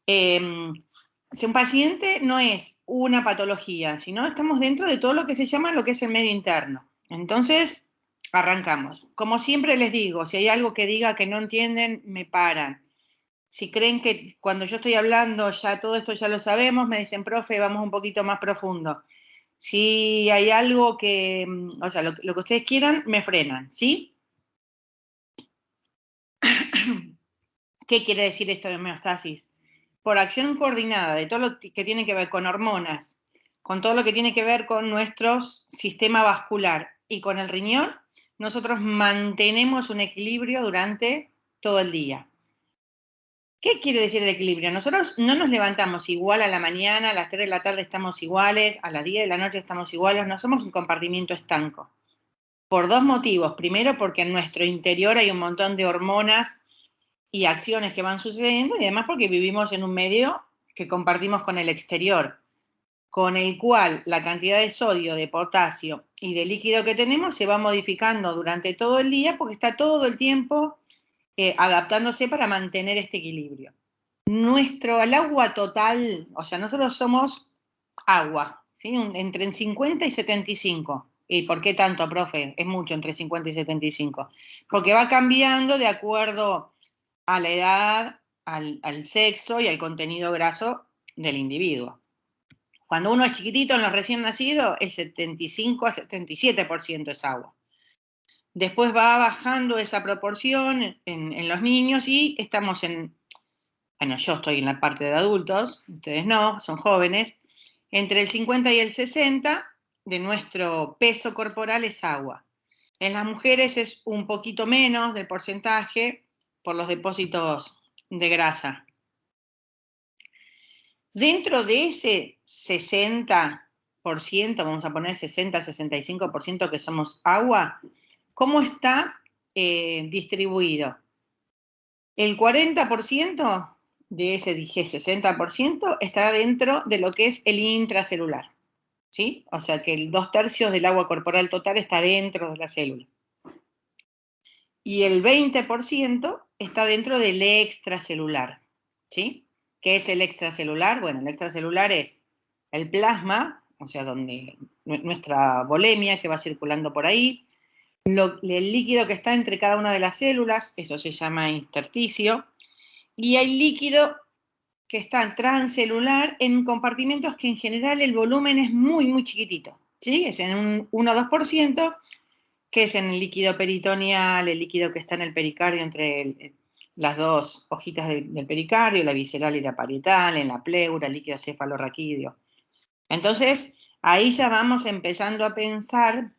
Si un paciente no es una patología, sino estamos dentro de todo lo que se llama lo que es el medio interno. Entonces, arrancamos. Como siempre les digo, si hay algo que diga que no entienden, me paran. Si creen que cuando yo estoy hablando ya todo esto ya lo sabemos, me dicen, profe, vamos un poquito más profundo. Si hay algo que, o sea, lo que ustedes quieran, me frenan, ¿sí? ¿Qué quiere decir esto de homeostasis? Por acción coordinada de todo lo que tiene que ver con hormonas, con todo lo que tiene que ver con nuestro sistema vascular y con el riñón, nosotros mantenemos un equilibrio durante todo el día. ¿Qué quiere decir el equilibrio? Nosotros no nos levantamos igual a la mañana, a las 3 de la tarde estamos iguales, a las 10 de la noche estamos iguales, no somos un compartimiento estanco. Por dos motivos. Primero, porque en nuestro interior hay un montón de hormonas y acciones que van sucediendo, y además porque vivimos en un medio que compartimos con el exterior, con el cual la cantidad de sodio, de potasio y de líquido que tenemos se va modificando durante todo el día porque está todo el tiempo adaptándose para mantener este equilibrio. El agua total, o sea, nosotros somos agua, ¿sí? Entre el 50 y 75. ¿Y por qué tanto, profe? Es mucho entre 50 y 75. Porque va cambiando de acuerdo a la edad, al sexo y al contenido graso del individuo. Cuando uno es chiquitito, en los recién nacidos, el 75 a 77% es agua. Después va bajando esa proporción en los niños y estamos bueno, yo estoy en la parte de adultos, ustedes no, son jóvenes, entre el 50 y el 60 de nuestro peso corporal es agua. En las mujeres es un poquito menos del porcentaje por los depósitos de grasa. Dentro de ese 60%, vamos a poner 60-65% que somos agua, ¿cómo está distribuido? El 40% de ese, dije, 60% está dentro de lo que es el intracelular, ¿sí? O sea que el 2/3 del agua corporal total está dentro de la célula. Y el 20% está dentro del extracelular, ¿sí? ¿Qué es el extracelular? Bueno, el extracelular es el plasma, o sea, donde nuestra volemia que va circulando por ahí, el líquido que está entre cada una de las células, eso se llama intersticio, y hay líquido que está transcelular en compartimentos que en general el volumen es muy, muy chiquitito, ¿sí? Es en un 1 o 2%, que es en el líquido peritoneal, el líquido que está en el pericardio entre las dos hojitas del pericardio, la visceral y la parietal, en la pleura, el líquido cefalorraquídeo. Entonces, ahí ya vamos empezando a pensar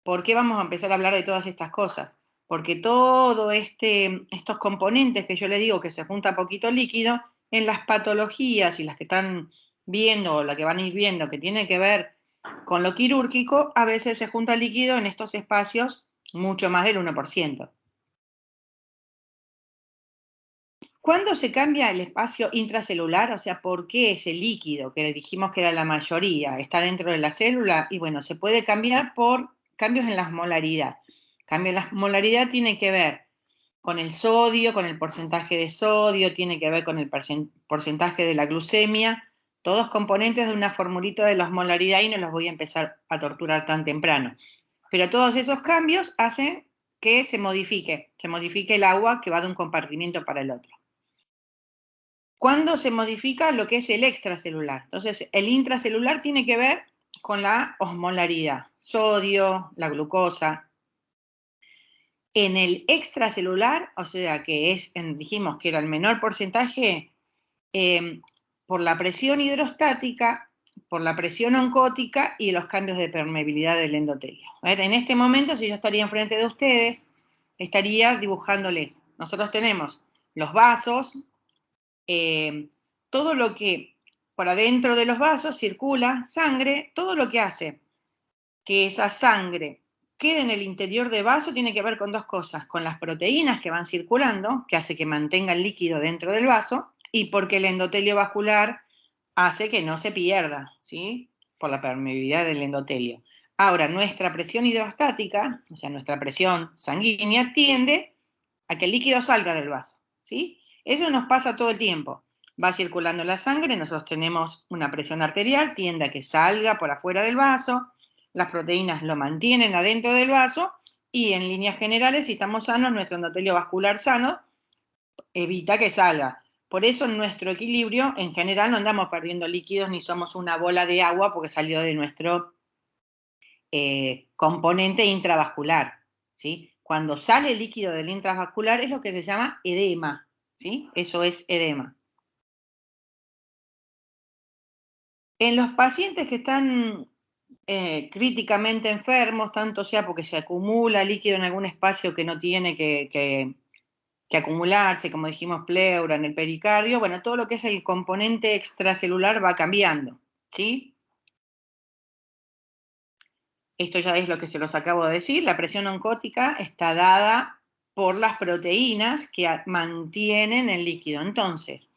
por qué vamos a empezar a hablar de todas estas cosas. Porque todos estos componentes que yo le digo que se junta poquito líquido, en las patologías y las que están viendo o las que van a ir viendo que tiene que ver con lo quirúrgico, a veces se junta líquido en estos espacios mucho más del 1%. ¿Cuándo se cambia el espacio intracelular? O sea, ¿por qué ese líquido que dijimos que era la mayoría está dentro de la célula? Y bueno, se puede cambiar por cambios en la molaridad. Cambio en la molaridad tiene que ver con el sodio, con el porcentaje de sodio, tiene que ver con el porcentaje de la glucemia, todos componentes de una formulita de la osmolaridad y no los voy a empezar a torturar tan temprano. Pero todos esos cambios hacen que se modifique el agua que va de un compartimiento para el otro. ¿Cuándo se modifica lo que es el extracelular? Entonces, el intracelular tiene que ver con la osmolaridad, sodio, la glucosa. En el extracelular, o sea que dijimos que era el menor porcentaje, por la presión hidrostática, por la presión oncótica y los cambios de permeabilidad del endotelio. A ver, en este momento, si yo estaría enfrente de ustedes, estaría dibujándoles. Nosotros tenemos los vasos, todo lo que por adentro de los vasos circula sangre, todo lo que hace que esa sangre quede en el interior del vaso tiene que ver con dos cosas, con las proteínas que van circulando, que hace que mantenga el líquido dentro del vaso, y porque el endotelio vascular hace que no se pierda, ¿sí? Por la permeabilidad del endotelio. Ahora, nuestra presión hidrostática, o sea, nuestra presión sanguínea, tiende a que el líquido salga del vaso, ¿sí? Eso nos pasa todo el tiempo. va circulando la sangre, nosotros tenemos una presión arterial, tiende a que salga por afuera del vaso, las proteínas lo mantienen adentro del vaso y en líneas generales, si estamos sanos, nuestro endotelio vascular sano evita que salga. Por eso en nuestro equilibrio, en general, no andamos perdiendo líquidos ni somos una bola de agua porque salió de nuestro componente intravascular, ¿sí? Cuando sale líquido del intravascular es lo que se llama edema, ¿sí? Eso es edema. En los pacientes que están críticamente enfermos, tanto sea porque se acumula líquido en algún espacio que no tiene que acumularse, como dijimos, pleura, en el pericardio, bueno, todo lo que es el componente extracelular va cambiando, ¿sí? Esto ya es lo que se los acabo de decir, la presión oncótica está dada por las proteínas que mantienen el líquido. Entonces,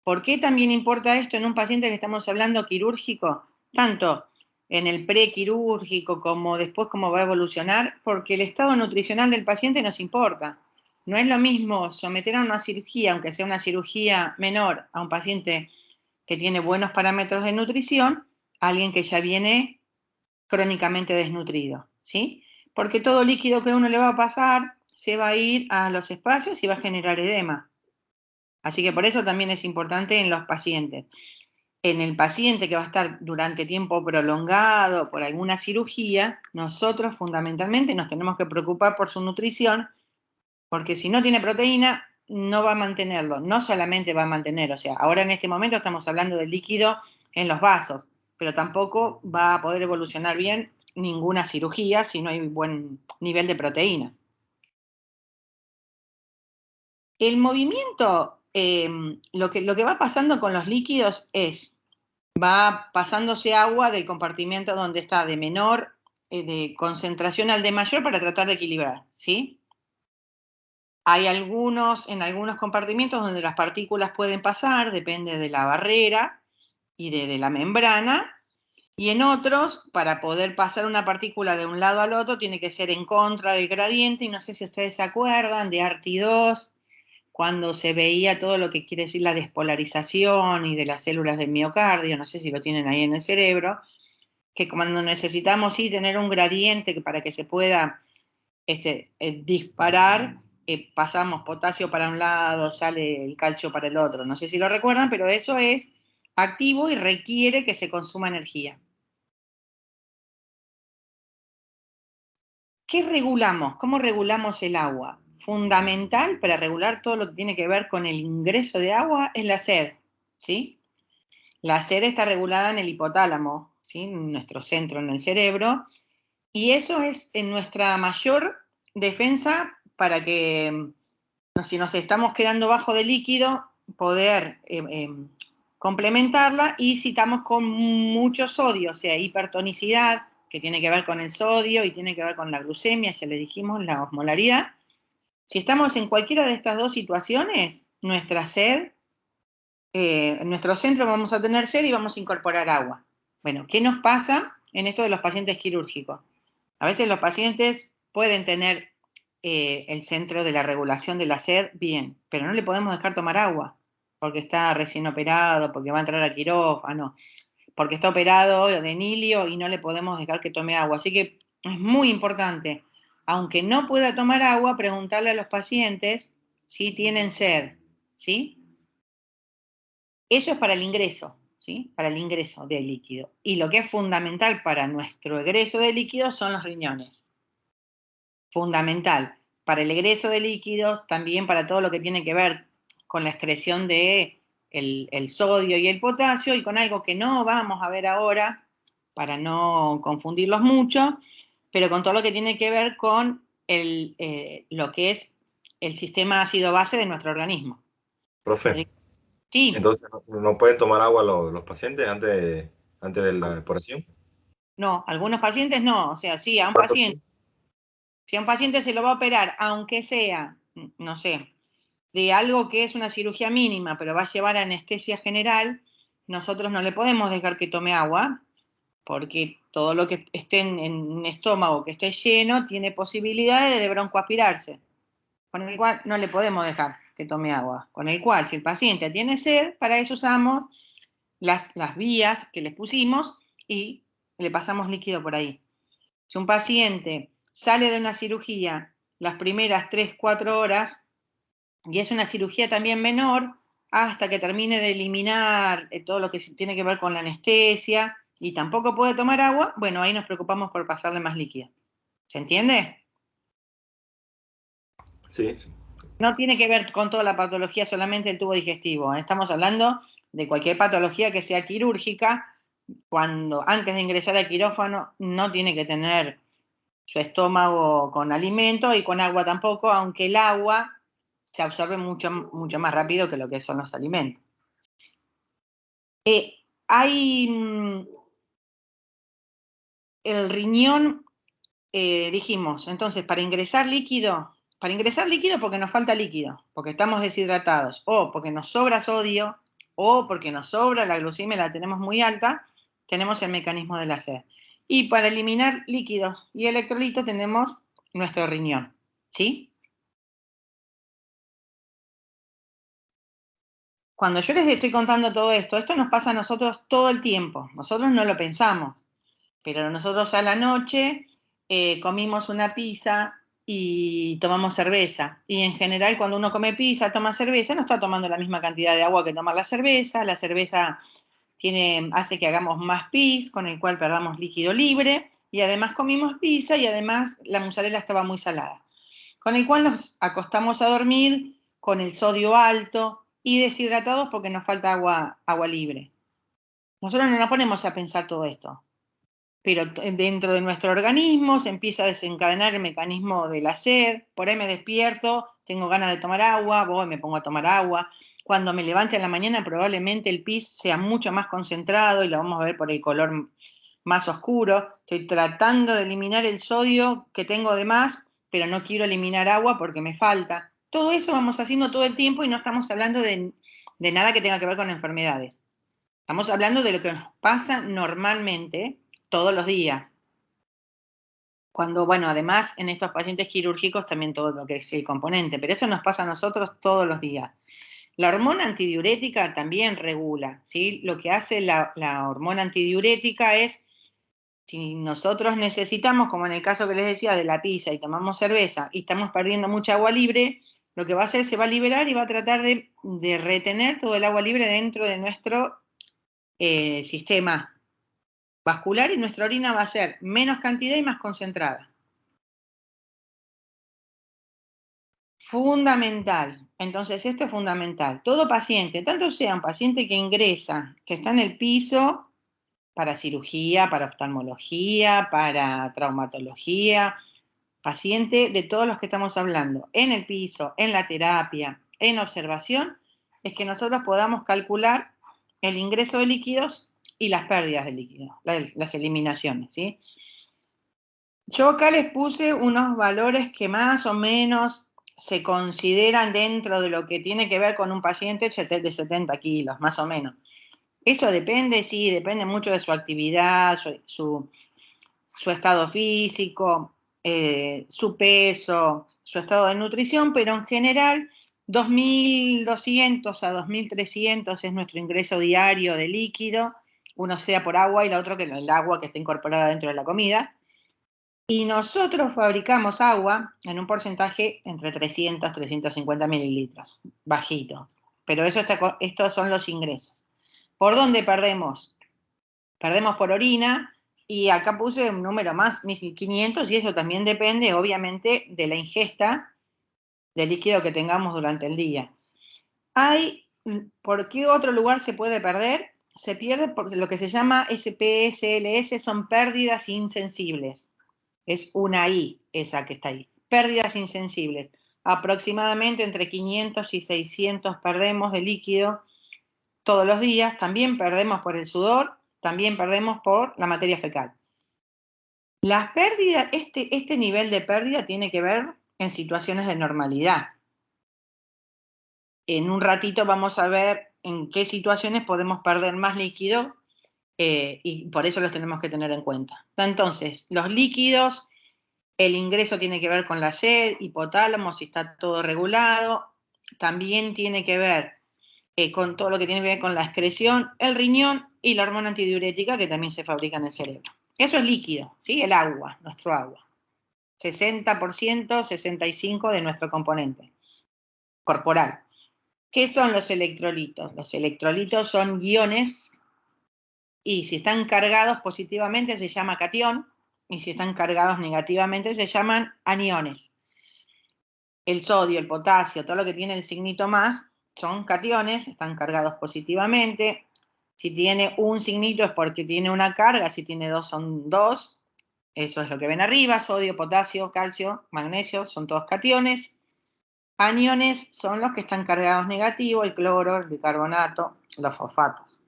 ¿por qué también importa esto en un paciente que estamos hablando quirúrgico? Tanto en el prequirúrgico como después cómo va a evolucionar, porque el estado nutricional del paciente nos importa. No es lo mismo someter a una cirugía, aunque sea una cirugía menor, a un paciente que tiene buenos parámetros de nutrición, a alguien que ya viene crónicamente desnutrido, ¿sí? Porque todo líquido que uno le va a pasar se va a ir a los espacios y va a generar edema. Así que por eso también es importante en los pacientes. En el paciente que va a estar durante tiempo prolongado por alguna cirugía, nosotros fundamentalmente nos tenemos que preocupar por su nutrición, porque si no tiene proteína, no va a mantenerlo, no solamente va a mantener, o sea, ahora en este momento estamos hablando del líquido en los vasos, pero tampoco va a poder evolucionar bien ninguna cirugía si no hay buen nivel de proteínas. El movimiento, lo que va pasando con los líquidos es, va pasándose agua del compartimento donde está de menor de concentración al de mayor para tratar de equilibrar, ¿sí? Hay en algunos compartimientos donde las partículas pueden pasar, depende de la barrera y de la membrana, y en otros, para poder pasar una partícula de un lado al otro, tiene que ser en contra del gradiente, y no sé si ustedes se acuerdan de Arti2, cuando se veía todo lo que quiere decir la despolarización y de las células del miocardio, no sé si lo tienen ahí en el cerebro, que cuando necesitamos tener un gradiente para que se pueda disparar, pasamos potasio para un lado, sale el calcio para el otro. No sé si lo recuerdan, pero eso es activo y requiere que se consuma energía. ¿Qué regulamos? ¿Cómo regulamos el agua? Fundamental para regular todo lo que tiene que ver con el ingreso de agua es la sed, ¿sí? La sed está regulada en el hipotálamo, ¿sí? En nuestro centro en el cerebro, y eso es en nuestra mayor defensa para que, si nos estamos quedando bajo de líquido, poder complementarla, y si estamos con mucho sodio, o sea, hipertonicidad, que tiene que ver con el sodio y tiene que ver con la glucemia, ya le dijimos, la osmolaridad. Si estamos en cualquiera de estas dos situaciones, nuestra sed, en nuestro centro vamos a tener sed y vamos a incorporar agua. Bueno, ¿qué nos pasa en esto de los pacientes quirúrgicos? A veces los pacientes pueden tener el centro de la regulación de la sed bien, pero no le podemos dejar tomar agua porque está recién operado, porque va a entrar a quirófano, porque está operado de nilio y no le podemos dejar que tome agua. Así que es muy importante, aunque no pueda tomar agua, preguntarle a los pacientes si tienen sed, ¿sí? Eso es para el ingreso, ¿sí? Para el ingreso de líquido. Y lo que es fundamental para nuestro egreso de líquido son los riñones. Fundamental para el egreso de líquidos, también para todo lo que tiene que ver con la excreción de el sodio y el potasio, y con algo que no vamos a ver ahora, para no confundirlos mucho, pero con todo lo que tiene que ver con lo que es el sistema ácido-base de nuestro organismo. Profe, Sí, entonces no pueden tomar agua los pacientes antes de la operación. no, algunos pacientes no, o sea, sí, ¿Cuánto tiempo? si a un paciente se lo va a operar, aunque sea, no sé, de algo que es una cirugía mínima, pero va a llevar anestesia general, nosotros no le podemos dejar que tome agua, porque todo lo que esté en el estómago que esté lleno tiene posibilidades de broncoaspirarse, con lo cual no le podemos dejar. que tome agua. Con el cual, si el paciente tiene sed, para eso usamos las vías que les pusimos y le pasamos líquido por ahí. Si un paciente sale de una cirugía las primeras 3-4 horas, y es una cirugía también menor, hasta que termine de eliminar todo lo que tiene que ver con la anestesia, y tampoco puede tomar agua, bueno, ahí nos preocupamos por pasarle más líquido. ¿Se entiende? Sí. No tiene que ver con toda la patología, solamente el tubo digestivo. Estamos hablando de cualquier patología que sea quirúrgica. Cuando antes de ingresar al quirófano no tiene que tener su estómago con alimento y con agua tampoco, aunque el agua se absorbe mucho, mucho más rápido que lo que son los alimentos. Hay el riñón, dijimos, entonces para ingresar líquido porque nos falta líquido, porque estamos deshidratados, o porque nos sobra sodio, o porque nos sobra la glucemia, la tenemos muy alta, tenemos el mecanismo de la sed. Y para eliminar líquidos y electrolitos tenemos nuestro riñón, ¿sí? Cuando yo les estoy contando todo esto, esto nos pasa a nosotros todo el tiempo, nosotros no lo pensamos, pero nosotros a la noche comimos una pizza y tomamos cerveza. Y en general cuando uno come pizza, toma cerveza, no está tomando la misma cantidad de agua que tomar la cerveza hace que hagamos más pis, con el cual perdamos líquido libre, y además comimos pizza y además la mozzarella estaba muy salada, con el cual nos acostamos a dormir con el sodio alto y deshidratados porque nos falta agua libre. Nosotros no nos ponemos a pensar todo esto, pero dentro de nuestro organismo se empieza a desencadenar el mecanismo de la sed. Por ahí me despierto, tengo ganas de tomar agua, voy, me pongo a tomar agua. Cuando me levante en la mañana probablemente el pis sea mucho más concentrado y lo vamos a ver por el color más oscuro. Estoy tratando de eliminar el sodio que tengo de más, pero no quiero eliminar agua porque me falta. Todo eso vamos haciendo todo el tiempo y no estamos hablando de nada que tenga que ver con enfermedades. Estamos hablando de lo que nos pasa normalmente todos los días. Cuando, bueno, además en estos pacientes quirúrgicos también todo lo que es el componente, pero esto nos pasa a nosotros todos los días. La hormona antidiurética también regula, ¿sí? Lo que hace la hormona antidiurética es, si nosotros necesitamos, como en el caso que les decía de la pizza, y tomamos cerveza y estamos perdiendo mucha agua libre, lo que va a hacer se va a liberar y va a tratar de retener todo el agua libre dentro de nuestro sistema vascular, y nuestra orina va a ser menos cantidad y más concentrada. Fundamental. Entonces, esto es fundamental. Todo paciente, tanto sea un paciente que ingresa, que está en el piso para cirugía, para oftalmología, para traumatología, paciente de todos los que estamos hablando, en el piso, en la terapia, en observación, es que nosotros podamos calcular el ingreso de líquidos y las pérdidas de líquidos, las eliminaciones, ¿sí? Yo acá les puse unos valores que más o menos se consideran dentro de lo que tiene que ver con un paciente de 70 kilos, más o menos. Eso depende, sí, depende mucho de su actividad, su estado físico, su peso, su estado de nutrición, pero en general 2.200 a 2.300 es nuestro ingreso diario de líquido, uno sea por agua y la otra que el agua que está incorporada dentro de la comida. Y nosotros fabricamos agua en un porcentaje entre 300 y 350 mililitros, bajito. Pero estos son los ingresos. ¿Por dónde perdemos? Perdemos por orina, y acá puse un número más, 1.500, y eso también depende, obviamente, de la ingesta de líquido que tengamos durante el día. ¿Por qué otro lugar se puede perder? Se pierde por lo que se llama SPSLS, son pérdidas insensibles. Es una I, esa que está ahí. Pérdidas insensibles. Aproximadamente entre 500 y 600 perdemos de líquido todos los días. También perdemos por el sudor, también perdemos por la materia fecal. Las pérdidas, este nivel de pérdida tiene que ver en situaciones de normalidad. En un ratito vamos a ver en qué situaciones podemos perder más líquido y por eso los tenemos que tener en cuenta. Entonces, los líquidos, el ingreso tiene que ver con la sed, hipotálamo, si está todo regulado, también tiene que ver con todo lo que tiene que ver con la excreción, el riñón y la hormona antidiurética que también se fabrica en el cerebro. Eso es líquido, ¿sí? El agua, nuestro agua. 60%, 65% de nuestro componente corporal. ¿Qué son los electrolitos? Los electrolitos son iones y si están cargados positivamente se llama catión y si están cargados negativamente se llaman aniones. El sodio, el potasio, todo lo que tiene el signito más son cationes, están cargados positivamente. Si tiene un signito es porque tiene una carga, si tiene dos son dos. Eso es lo que ven arriba, sodio, potasio, calcio, magnesio, son todos cationes. Aniones son los que están cargados negativo, el cloro, el bicarbonato, los fosfatos.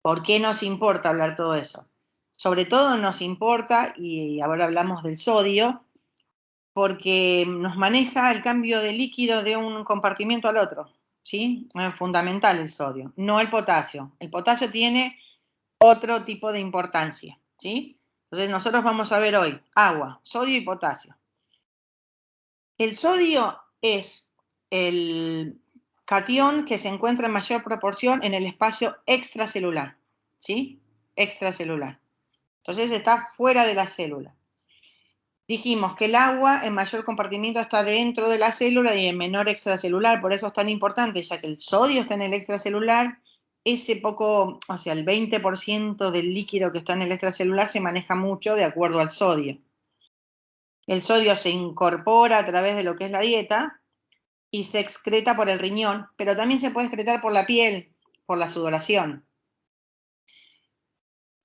¿Por qué nos importa hablar todo eso? Sobre todo nos importa, y ahora hablamos del sodio, porque nos maneja el cambio de líquido de un compartimiento al otro, ¿sí? Es fundamental el sodio, no el potasio. El potasio tiene otro tipo de importancia, ¿sí? Entonces nosotros vamos a ver hoy agua, sodio y potasio. El sodio es el catión que se encuentra en mayor proporción en el espacio extracelular, ¿sí? Extracelular. Entonces está fuera de la célula. Dijimos que el agua en mayor compartimiento está dentro de la célula y en menor extracelular, por eso es tan importante, ya que el sodio está en el extracelular, ese poco, o sea, el 20% del líquido que está en el extracelular se maneja mucho de acuerdo al sodio. El sodio se incorpora a través de lo que es la dieta y se excreta por el riñón, pero también se puede excretar por la piel, por la sudoración.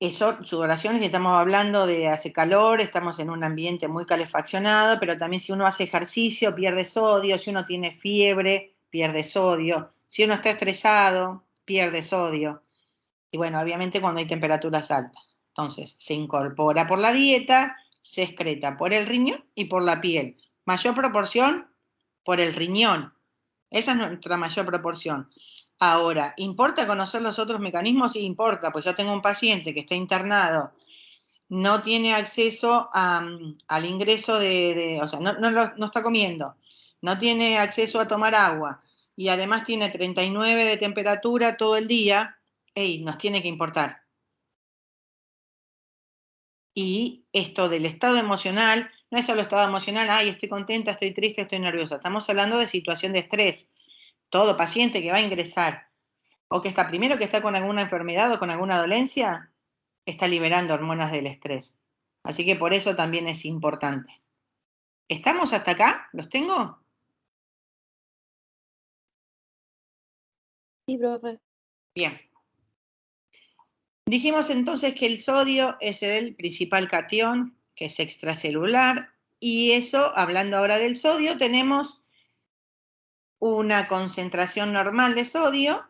Eso, sudoraciones, estamos hablando de hace calor, estamos en un ambiente muy calefaccionado, pero también si uno hace ejercicio pierde sodio, si uno tiene fiebre pierde sodio, si uno está estresado pierde sodio. Y bueno, obviamente cuando hay temperaturas altas. Entonces, se incorpora por la dieta, se excreta por el riñón y por la piel. Mayor proporción por el riñón. Esa es nuestra mayor proporción. Ahora, ¿importa conocer los otros mecanismos? Sí, importa, pues yo tengo un paciente que está internado, no tiene acceso al ingreso o sea, no está comiendo, no tiene acceso a tomar agua y además tiene 39 de temperatura todo el día, hey, nos tiene que importar. Y esto del estado emocional, no es solo estado emocional, ay, estoy contenta, estoy triste, estoy nerviosa, estamos hablando de situación de estrés. Todo paciente que va a ingresar o que está primero que está con alguna enfermedad o con alguna dolencia, está liberando hormonas del estrés. Así que por eso también es importante. ¿Estamos hasta acá? ¿Los tengo? Sí, profe. Bien. Dijimos entonces que el sodio es el principal catión, que es extracelular, y eso, hablando ahora del sodio, tenemos una concentración normal de sodio,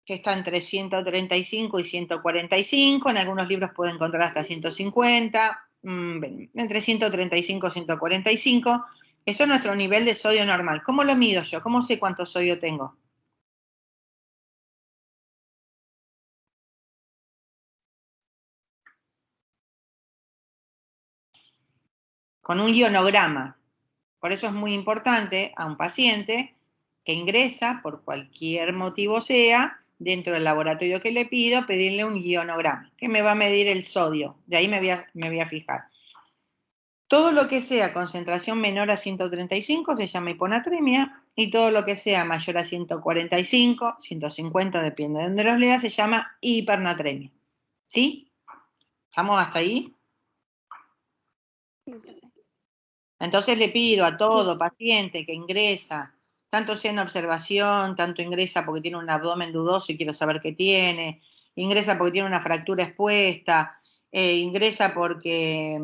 que está entre 135 y 145, en algunos libros puede encontrar hasta 150, entre 135 y 145, eso es nuestro nivel de sodio normal. ¿Cómo lo mido yo? ¿Cómo sé cuánto sodio tengo? Con un ionograma. Por eso es muy importante a un paciente que ingresa, por cualquier motivo sea, dentro del laboratorio que le pido, pedirle un ionograma, que me va a medir el sodio. De ahí me voy a fijar. Todo lo que sea concentración menor a 135 se llama hiponatremia y todo lo que sea mayor a 145, 150, depende de dónde los lea, se llama hipernatremia. ¿Sí? ¿Estamos hasta ahí? Entonces le pido a todo paciente que ingresa, tanto sea en observación, tanto ingresa porque tiene un abdomen dudoso y quiero saber qué tiene, ingresa porque tiene una fractura expuesta, ingresa porque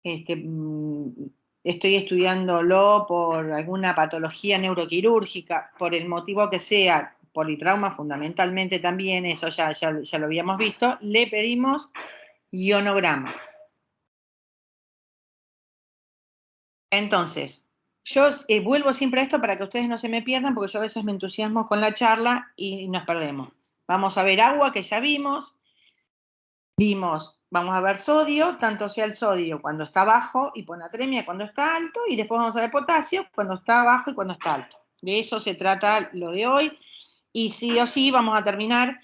estoy estudiándolo por alguna patología neuroquirúrgica, por el motivo que sea, politrauma fundamentalmente también, eso ya lo habíamos visto, le pedimos ionograma. Entonces, yo vuelvo siempre a esto para que ustedes no se me pierdan, porque yo a veces me entusiasmo con la charla y nos perdemos. Vamos a ver agua, que ya vimos vamos a ver sodio, tanto sea el sodio cuando está bajo, hiponatremia cuando está alto, y después vamos a ver potasio cuando está bajo y cuando está alto. De eso se trata lo de hoy, y sí o sí vamos a terminar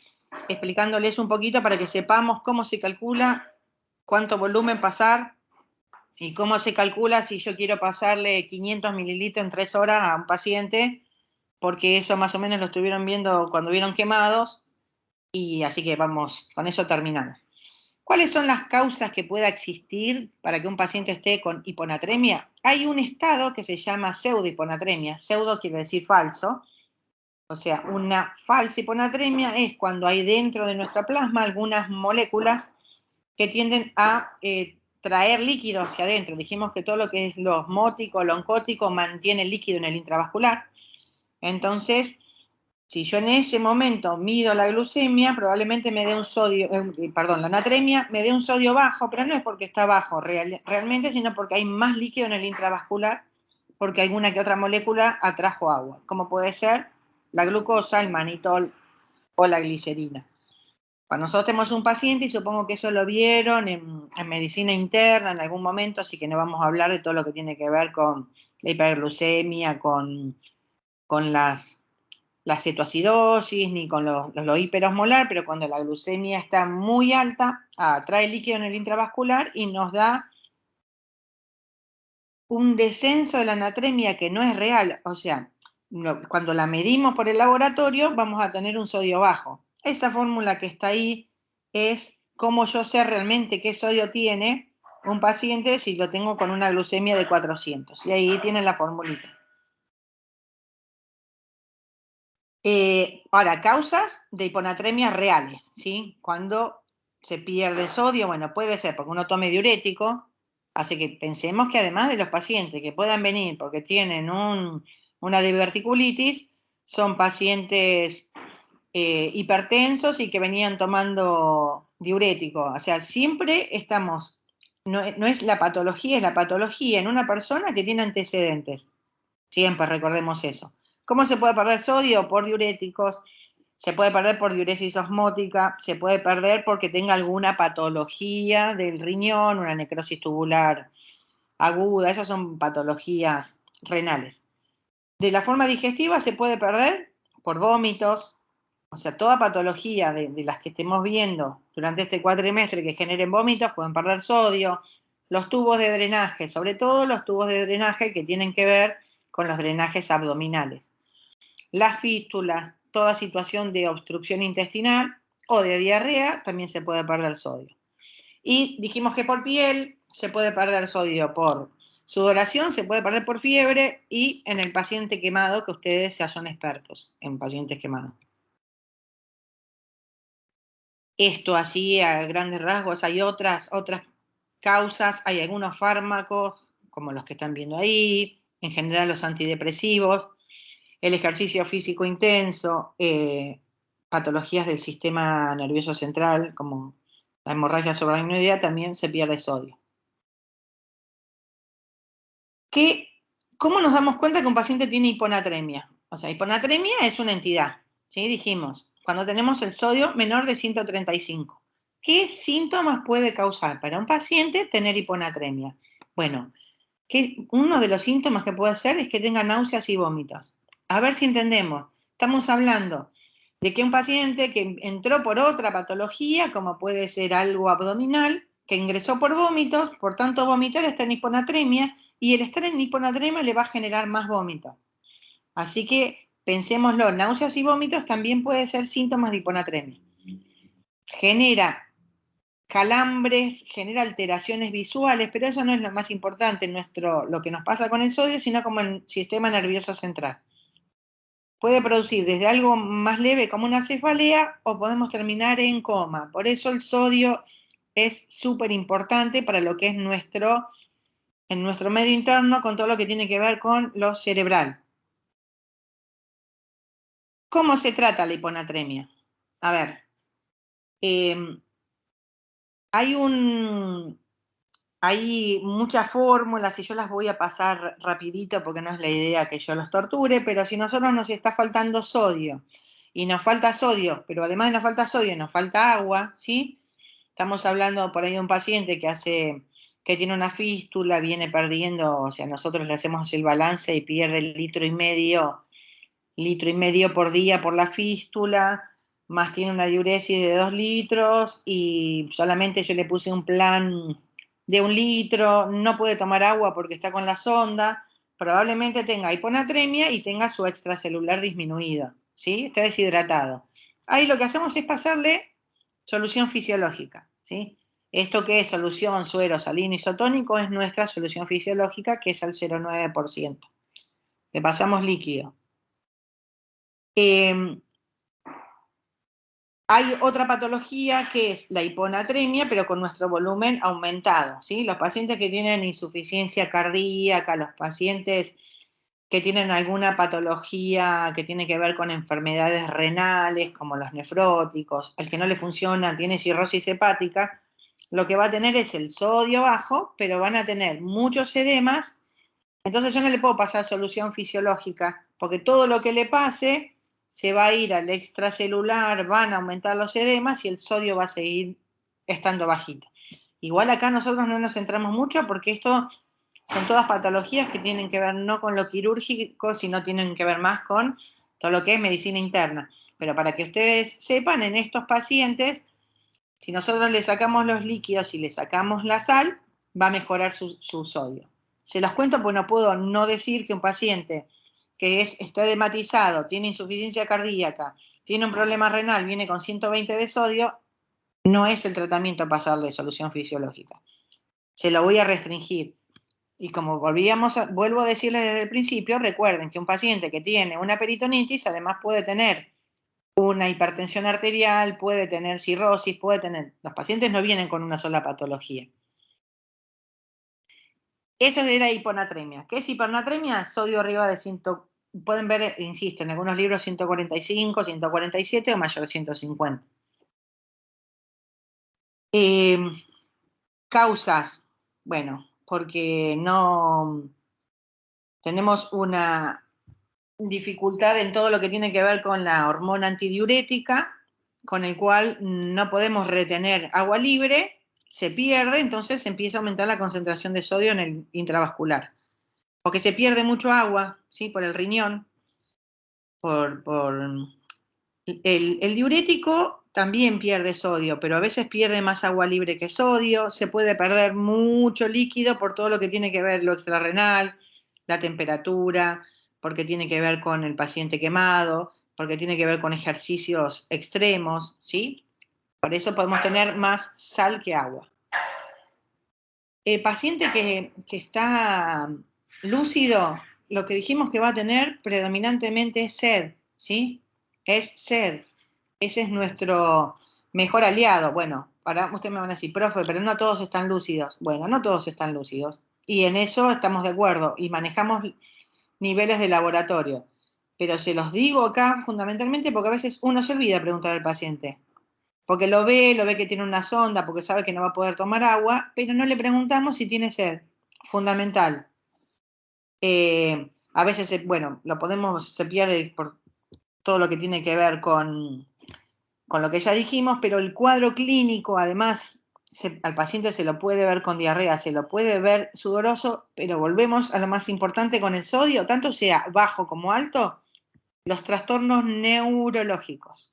explicándoles un poquito para que sepamos cómo se calcula, cuánto volumen pasar, y cómo se calcula si yo quiero pasarle 500 mililitros en 3 horas a un paciente, porque eso más o menos lo estuvieron viendo cuando vieron quemados, y así que vamos, con eso terminamos. ¿Cuáles son las causas que pueda existir para que un paciente esté con hiponatremia? Hay un estado que se llama pseudohiponatremia. Pseudo quiere decir falso. O sea, una falsa hiponatremia es cuando hay dentro de nuestra plasma algunas moléculas que tienden a traer líquido hacia adentro. Dijimos que todo lo que es lo osmótico, lo oncótico, mantiene líquido en el intravascular. Entonces, si yo en ese momento mido la glucemia, probablemente me dé un sodio, la natremia me dé un sodio bajo, pero no es porque está bajo realmente, sino porque hay más líquido en el intravascular, porque alguna que otra molécula atrajo agua, como puede ser la glucosa, el manitol o la glicerina. Cuando nosotros tenemos un paciente, y supongo que eso lo vieron en medicina interna en algún momento, así que no vamos a hablar de todo lo que tiene que ver con la hiperglucemia, con la cetoacidosis, ni con lo hiperosmolar, pero cuando la glucemia está muy alta, atrae líquido en el intravascular y nos da un descenso de la natremia que no es real. O sea, cuando la medimos por el laboratorio, vamos a tener un sodio bajo. Esa fórmula que está ahí es cómo yo sé realmente qué sodio tiene un paciente si lo tengo con una glucemia de 400. Y ahí tienen la formulita. Ahora, causas de hiponatremia reales, ¿sí? Cuando se pierde sodio, bueno, puede ser porque uno tome diurético, así que pensemos que además de los pacientes que puedan venir porque tienen una diverticulitis, son pacientes hipertensos y que venían tomando diurético. O sea, siempre estamos, no es la patología, es la patología en una persona que tiene antecedentes. Siempre recordemos eso. ¿Cómo se puede perder sodio? Por diuréticos, se puede perder por diuresis osmótica, se puede perder porque tenga alguna patología del riñón, una necrosis tubular aguda, esas son patologías renales. De la forma digestiva se puede perder por vómitos, o sea, toda patología de las que estemos viendo durante este cuatrimestre que generen vómitos pueden perder sodio, los tubos de drenaje, sobre todo los tubos de drenaje que tienen que ver con los drenajes abdominales. Las fístulas, toda situación de obstrucción intestinal o de diarrea, también se puede perder sodio. Y dijimos que por piel se puede perder sodio por sudoración, se puede perder por fiebre y en el paciente quemado, que ustedes ya son expertos en pacientes quemados. Esto así a grandes rasgos, hay otras causas, hay algunos fármacos, como los que están viendo ahí, en general los antidepresivos, el ejercicio físico intenso, patologías del sistema nervioso central, como la hemorragia subaracnoidea, también se pierde sodio. ¿Cómo nos damos cuenta que un paciente tiene hiponatremia? O sea, hiponatremia es una entidad, ¿sí? Dijimos, cuando tenemos el sodio menor de 135. ¿Qué síntomas puede causar para un paciente tener hiponatremia? Bueno, uno de los síntomas que puede ser es que tenga náuseas y vómitos. A ver si entendemos. Estamos hablando de que un paciente que entró por otra patología, como puede ser algo abdominal, que ingresó por vómitos, por tanto vomitar está en hiponatremia, y el estar en hiponatremia le va a generar más vómitos. Así que pensémoslo, náuseas y vómitos también puede ser síntomas de hiponatremia. Genera calambres, genera alteraciones visuales, pero eso no es lo más importante lo que nos pasa con el sodio, sino como el sistema nervioso central. Puede producir desde algo más leve como una cefalea o podemos terminar en coma. Por eso el sodio es súper importante para lo que es en nuestro medio interno con todo lo que tiene que ver con lo cerebral. ¿Cómo se trata la hiponatremia? A ver, hay muchas fórmulas y yo las voy a pasar rapidito porque no es la idea que yo los torture, pero si nosotros nos está faltando sodio y nos falta sodio, pero además de nos falta sodio nos falta agua, ¿sí? estamos hablando por ahí de un paciente que tiene una fístula, viene perdiendo, o sea, nosotros le hacemos el balance y pierde litro y medio por día por la fístula, más tiene una diuresis de 2 litros y solamente yo le puse un plan de 1 litro, no puede tomar agua porque está con la sonda, probablemente tenga hiponatremia y tenga su extracelular disminuido, ¿sí? Está deshidratado. Ahí lo que hacemos es pasarle solución fisiológica, ¿sí? Esto que es solución suero, salino, isotónico es nuestra solución fisiológica, que es al 0,9%. Le pasamos líquido. Hay otra patología que es la hiponatremia, pero con nuestro volumen aumentado, ¿sí? Los pacientes que tienen insuficiencia cardíaca, los pacientes que tienen alguna patología que tiene que ver con enfermedades renales, como los nefróticos, el que no le funciona, tiene cirrosis hepática, lo que va a tener es el sodio bajo, pero van a tener muchos edemas, entonces yo no le puedo pasar solución fisiológica, porque todo lo que le pase se va a ir al extracelular, van a aumentar los edemas y el sodio va a seguir estando bajito. Igual acá nosotros no nos centramos mucho porque esto son todas patologías que tienen que ver no con lo quirúrgico, sino tienen que ver más con todo lo que es medicina interna. Pero para que ustedes sepan, en estos pacientes, si nosotros le sacamos los líquidos y le sacamos la sal, va a mejorar su sodio. Se los cuento porque no puedo no decir que un paciente que está edematizado, tiene insuficiencia cardíaca, tiene un problema renal, viene con 120 de sodio, no es el tratamiento pasarle solución fisiológica. Se lo voy a restringir. Y como vuelvo a decirles desde el principio, recuerden que un paciente que tiene una peritonitis además puede tener una hipertensión arterial, puede tener cirrosis, los pacientes no vienen con una sola patología. Eso es la hiponatremia. ¿Qué es hiponatremia? Sodio arriba de 100, pueden ver, insisto, en algunos libros 145, 147 o mayor de 150. Causas, bueno, porque no tenemos una dificultad en todo lo que tiene que ver con la hormona antidiurética, con el cual no podemos retener agua libre, se pierde, entonces empieza a aumentar la concentración de sodio en el intravascular. Porque se pierde mucho agua, ¿sí? Por el riñón, el diurético también pierde sodio, pero a veces pierde más agua libre que sodio, se puede perder mucho líquido por todo lo que tiene que ver lo extrarrenal, la temperatura, porque tiene que ver con el paciente quemado, porque tiene que ver con ejercicios extremos, ¿sí? Por eso podemos tener más sal que agua. El paciente que está lúcido, lo que dijimos que va a tener predominantemente es sed, ¿sí? Es sed. Ese es nuestro mejor aliado. Bueno, ustedes me van a decir, profe, pero no todos están lúcidos. Bueno, no todos están lúcidos. Y en eso estamos de acuerdo y manejamos niveles de laboratorio. Pero se los digo acá fundamentalmente porque a veces uno se olvida preguntar al paciente. Porque lo ve que tiene una sonda, porque sabe que no va a poder tomar agua, pero no le preguntamos si tiene sed. Fundamental. A veces, bueno, se pierde por todo lo que tiene que ver con lo que ya dijimos, pero el cuadro clínico, además, al paciente se lo puede ver con diarrea, se lo puede ver sudoroso, pero volvemos a lo más importante con el sodio, tanto sea bajo como alto, los trastornos neurológicos.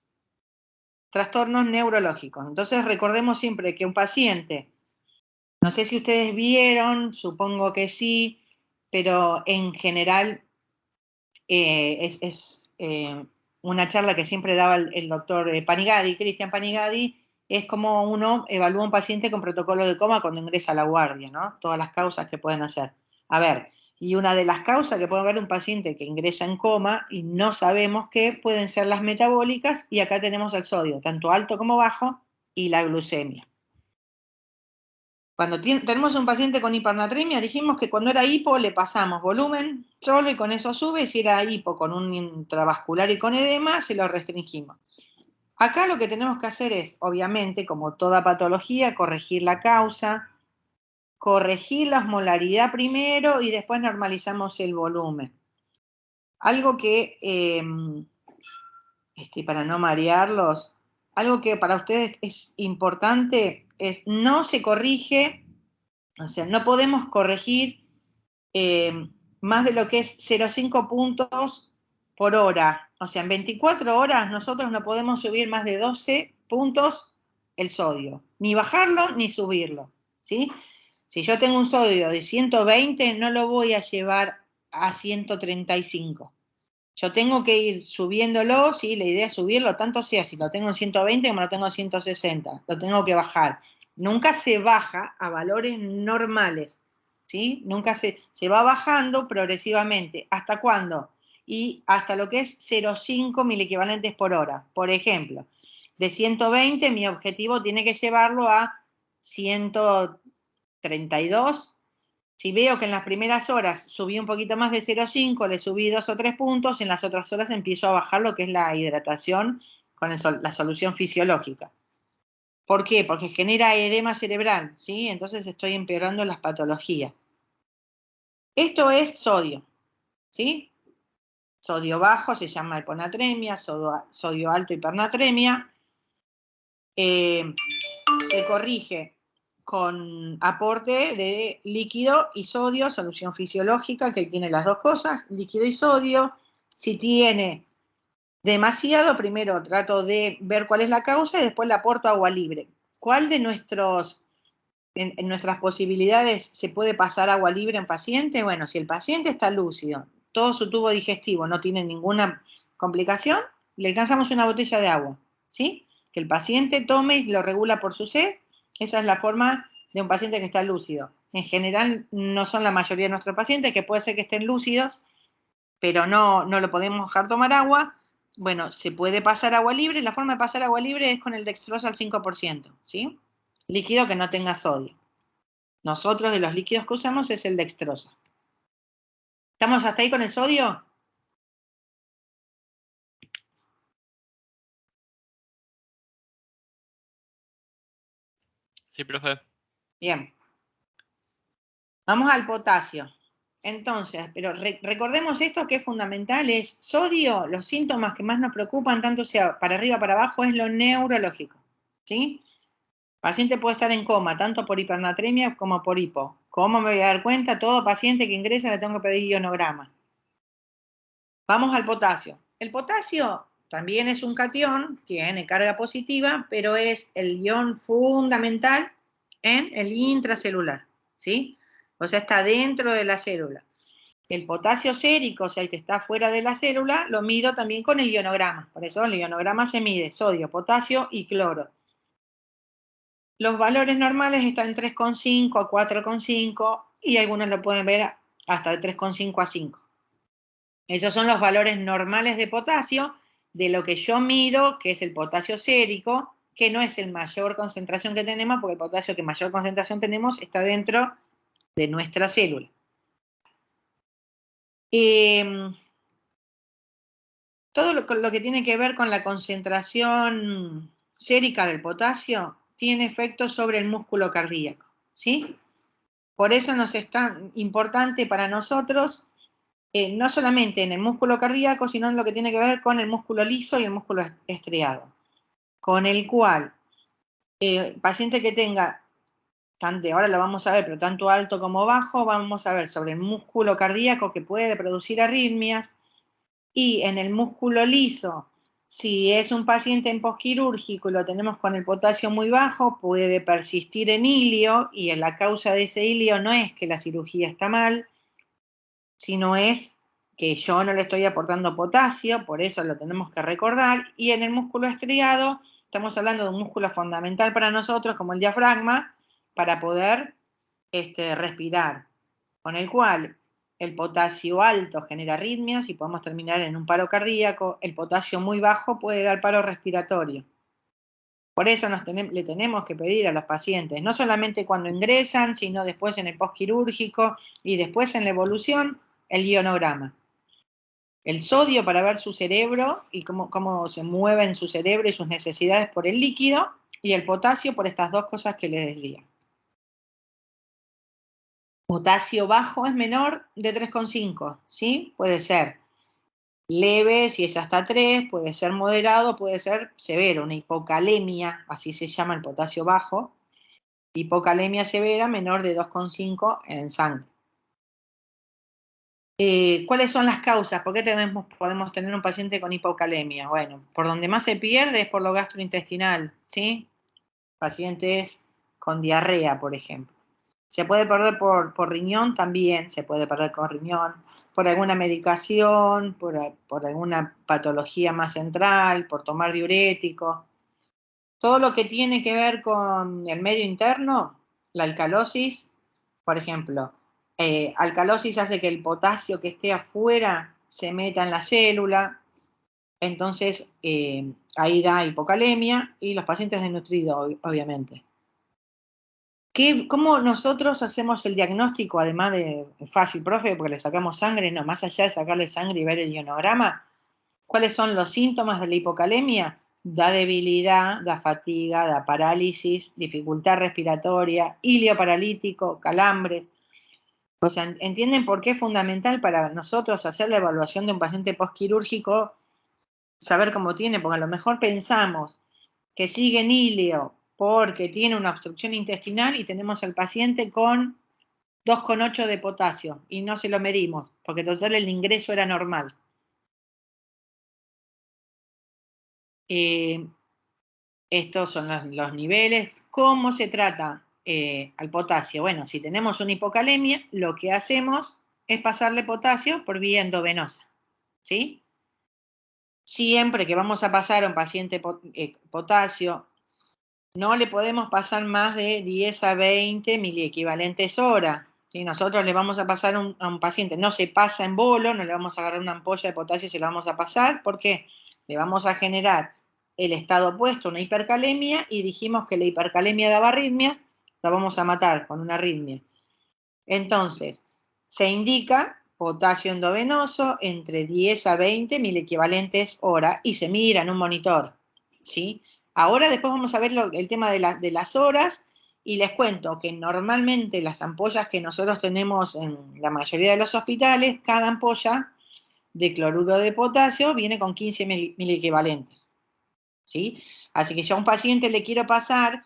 Trastornos neurológicos. Entonces recordemos siempre que un paciente, no sé si ustedes vieron, supongo que sí, pero en general es una charla que siempre daba el doctor Panigadi, Cristian Panigadi, es como uno evalúa a un paciente con protocolo de coma cuando ingresa a la guardia, ¿no? Todas las causas que pueden hacer. A ver, y una de las causas que puede haber un paciente que ingresa en coma y no sabemos qué pueden ser las metabólicas, y acá tenemos el sodio, tanto alto como bajo, y la glucemia. Cuando tenemos un paciente con hipernatremia, dijimos que cuando era hipo le pasamos volumen solo y con eso sube, y si era hipo con un intravascular y con edema, se lo restringimos. Acá lo que tenemos que hacer es, obviamente, como toda patología, corregir la causa, corregir la osmolaridad primero y después normalizamos el volumen. Algo que, para no marearlos, algo que para ustedes es importante no se corrige, o sea, no podemos corregir más de lo que es 0,5 puntos por hora. O sea, en 24 horas nosotros no podemos subir más de 12 puntos el sodio, ni bajarlo ni subirlo, ¿sí? Si yo tengo un sodio de 120, no lo voy a llevar a 135. Yo tengo que ir subiéndolo, ¿sí? La idea es subirlo, tanto sea si lo tengo en 120 como lo tengo en 160. Lo tengo que bajar. Nunca se baja a valores normales, ¿sí? Nunca se va bajando progresivamente. ¿Hasta cuándo? Y hasta lo que es 0,5 miliequivalentes por hora. Por ejemplo, de 120 mi objetivo tiene que llevarlo a 132. Si veo que en las primeras horas subí un poquito más de 0,5, le subí 2 o 3 puntos, en las otras horas empiezo a bajar lo que es la hidratación con la solución fisiológica. ¿Por qué? Porque genera edema cerebral, ¿sí? Entonces estoy empeorando las patologías. Esto es sodio, ¿sí? Sodio bajo se llama hiponatremia, sodio alto hipernatremia. Se corrige con aporte de líquido y sodio, solución fisiológica que tiene las dos cosas, líquido y sodio. Si tiene demasiado, primero trato de ver cuál es la causa y después le aporto agua libre. ¿Cuál de en nuestras posibilidades se puede pasar agua libre en paciente? Bueno, si el paciente está lúcido, todo su tubo digestivo no tiene ninguna complicación, le alcanzamos una botella de agua, ¿sí? Que el paciente tome y lo regula por su sed. Esa es la forma de un paciente que está lúcido. En general no son la mayoría de nuestros pacientes, que puede ser que estén lúcidos, pero no lo podemos dejar tomar agua. Bueno, se puede pasar agua libre. La forma de pasar agua libre es con el dextrosa al 5%, ¿sí? Líquido que no tenga sodio. Nosotros de los líquidos que usamos es el dextrosa. ¿Estamos hasta ahí con el sodio? Sí, profe. Bien. Vamos al potasio. Entonces, pero recordemos esto que es fundamental, es sodio, los síntomas que más nos preocupan, tanto sea para arriba o para abajo, es lo neurológico, ¿sí? El paciente puede estar en coma, tanto por hipernatremia como por hipo. ¿Cómo me voy a dar cuenta? Todo paciente que ingresa le tengo que pedir ionograma. Vamos al potasio. El potasio también es un catión, tiene carga positiva, pero es el ion fundamental en el intracelular, ¿sí? O sea, está dentro de la célula. El potasio sérico, o sea, el que está fuera de la célula, lo mido también con el ionograma. Por eso el ionograma se mide sodio, potasio y cloro. Los valores normales están en 3,5 a 4,5 y algunos lo pueden ver hasta de 3,5 a 5. Esos son los valores normales de potasio, de lo que yo mido, que es el potasio sérico, que no es el mayor concentración que tenemos, porque el potasio que mayor concentración tenemos está dentro de nuestra célula. Todo lo que tiene que ver con la concentración sérica del potasio tiene efectos sobre el músculo cardíaco, ¿sí? Por eso nos es tan importante para nosotros, no solamente en el músculo cardíaco, sino en lo que tiene que ver con el músculo liso y el músculo estriado, con el cual paciente que tenga, ahora lo vamos a ver, pero tanto alto como bajo, vamos a ver sobre el músculo cardíaco que puede producir arritmias, y en el músculo liso, si es un paciente en posquirúrgico y lo tenemos con el potasio muy bajo, puede persistir en ilio, y la causa de ese ilio no es que la cirugía está mal, sino es que yo no le estoy aportando potasio, por eso lo tenemos que recordar. Y en el músculo estriado, estamos hablando de un músculo fundamental para nosotros, como el diafragma, para poder respirar, con el cual el potasio alto genera arritmias y podemos terminar en un paro cardíaco. El potasio muy bajo puede dar paro respiratorio. Por eso le tenemos que pedir a los pacientes, no solamente cuando ingresan, sino después en el postquirúrgico y después en la evolución, el ionograma. El sodio para ver su cerebro y cómo se mueve en su cerebro y sus necesidades por el líquido, y el potasio por estas dos cosas que les decía. Potasio bajo es menor de 3,5, ¿sí? Puede ser leve, si es hasta 3, puede ser moderado, puede ser severo, una hipocalemia, así se llama el potasio bajo. Hipocalemia severa menor de 2,5 en sangre. ¿Cuáles son las causas? ¿Por qué podemos tener un paciente con hipocalemia? Bueno, por donde más se pierde es por lo gastrointestinal, ¿sí? Pacientes con diarrea, por ejemplo. Se puede perder por riñón también, se puede perder con riñón, por alguna medicación, por alguna patología más central, por tomar diurético. Todo lo que tiene que ver con el medio interno, la alcalosis, por ejemplo, alcalosis hace que el potasio que esté afuera se meta en la célula, entonces ahí da hipocalemia y los pacientes desnutridos, obviamente. ¿Cómo nosotros hacemos el diagnóstico, además de fácil, profe, porque le sacamos sangre? No, más allá de sacarle sangre y ver el ionograma, ¿cuáles son los síntomas de la hipocalemia? Da debilidad, da fatiga, da parálisis, dificultad respiratoria, ilio paralítico, calambres. O sea, ¿entienden por qué es fundamental para nosotros hacer la evaluación de un paciente postquirúrgico, saber cómo tiene? Porque a lo mejor pensamos que sigue en ilio porque tiene una obstrucción intestinal y tenemos al paciente con 2,8 de potasio y no se lo medimos, porque total el ingreso era normal. Estos son los niveles. ¿Cómo se trata al potasio? Bueno, si tenemos una hipocalemia, lo que hacemos es pasarle potasio por vía endovenosa, ¿sí? Siempre que vamos a pasar a un paciente potasio, no le podemos pasar más de 10 a 20 miliequivalentes hora. Si nosotros le vamos a pasar a un paciente, no se pasa en bolo, no le vamos a agarrar una ampolla de potasio y se la vamos a pasar, porque le vamos a generar el estado opuesto, una hipercalemia, y dijimos que la hipercalemia daba arritmia, la vamos a matar con una arritmia. Entonces, se indica potasio endovenoso entre 10 a 20 miliequivalentes hora y se mira en un monitor, ¿sí? Ahora después vamos a ver el tema de las horas y les cuento que normalmente las ampollas que nosotros tenemos en la mayoría de los hospitales, cada ampolla de cloruro de potasio viene con 15 miliequivalentes, ¿sí? Así que si a un paciente le quiero pasar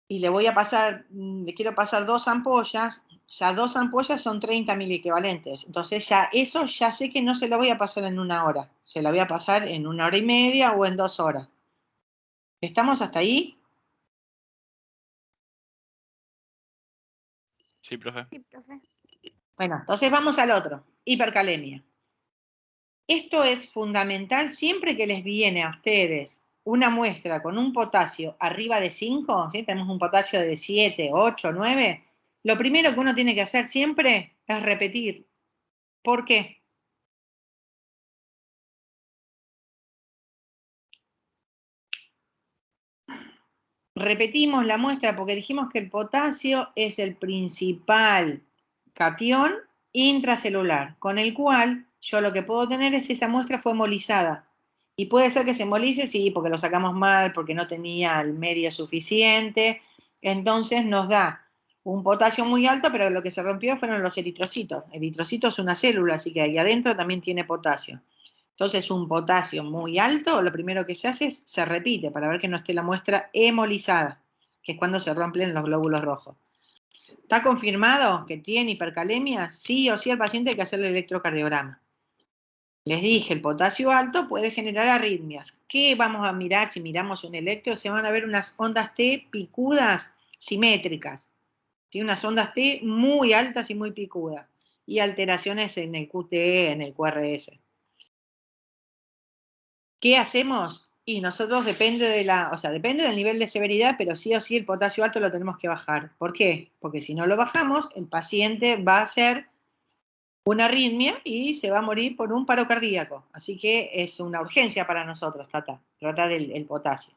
y le quiero pasar 2 ampollas, ya 2 ampollas son 30 miliequivalentes. Entonces eso ya sé que no se lo voy a pasar en 1 hora, se lo voy a pasar en 1 hora y media o en 2 horas. ¿Estamos hasta ahí? Sí, profe. Sí, profe. Bueno, entonces vamos al otro, hipercalemia. Esto es fundamental siempre que les viene a ustedes una muestra con un potasio arriba de 5, ¿sí? Tenemos un potasio de 7, 8, 9. Lo primero que uno tiene que hacer siempre es repetir. ¿Por qué? Repetimos la muestra porque dijimos que el potasio es el principal catión intracelular, con el cual yo lo que puedo tener es esa muestra fue hemolizada. Y puede ser que se hemolice, sí, porque lo sacamos mal, porque no tenía el medio suficiente. Entonces nos da un potasio muy alto, pero lo que se rompió fueron los eritrocitos. El eritrocito es una célula, así que ahí adentro también tiene potasio. Entonces, un potasio muy alto, lo primero que se hace es se repite para ver que no esté la muestra hemolizada, que es cuando se rompen los glóbulos rojos. ¿Está confirmado que tiene hipercalemia? Sí o sí al paciente hay que hacerle electrocardiograma. Les dije, el potasio alto puede generar arritmias. ¿Qué vamos a mirar si miramos un electro? Se van a ver unas ondas T picudas simétricas. ¿Sí? Unas ondas T muy altas y muy picudas. Y alteraciones en el QT, en el QRS. ¿Qué hacemos? Y nosotros depende depende del nivel de severidad, pero sí o sí el potasio alto lo tenemos que bajar. ¿Por qué? Porque si no lo bajamos, el paciente va a hacer una arritmia y se va a morir por un paro cardíaco. Así que es una urgencia para nosotros tratar el potasio.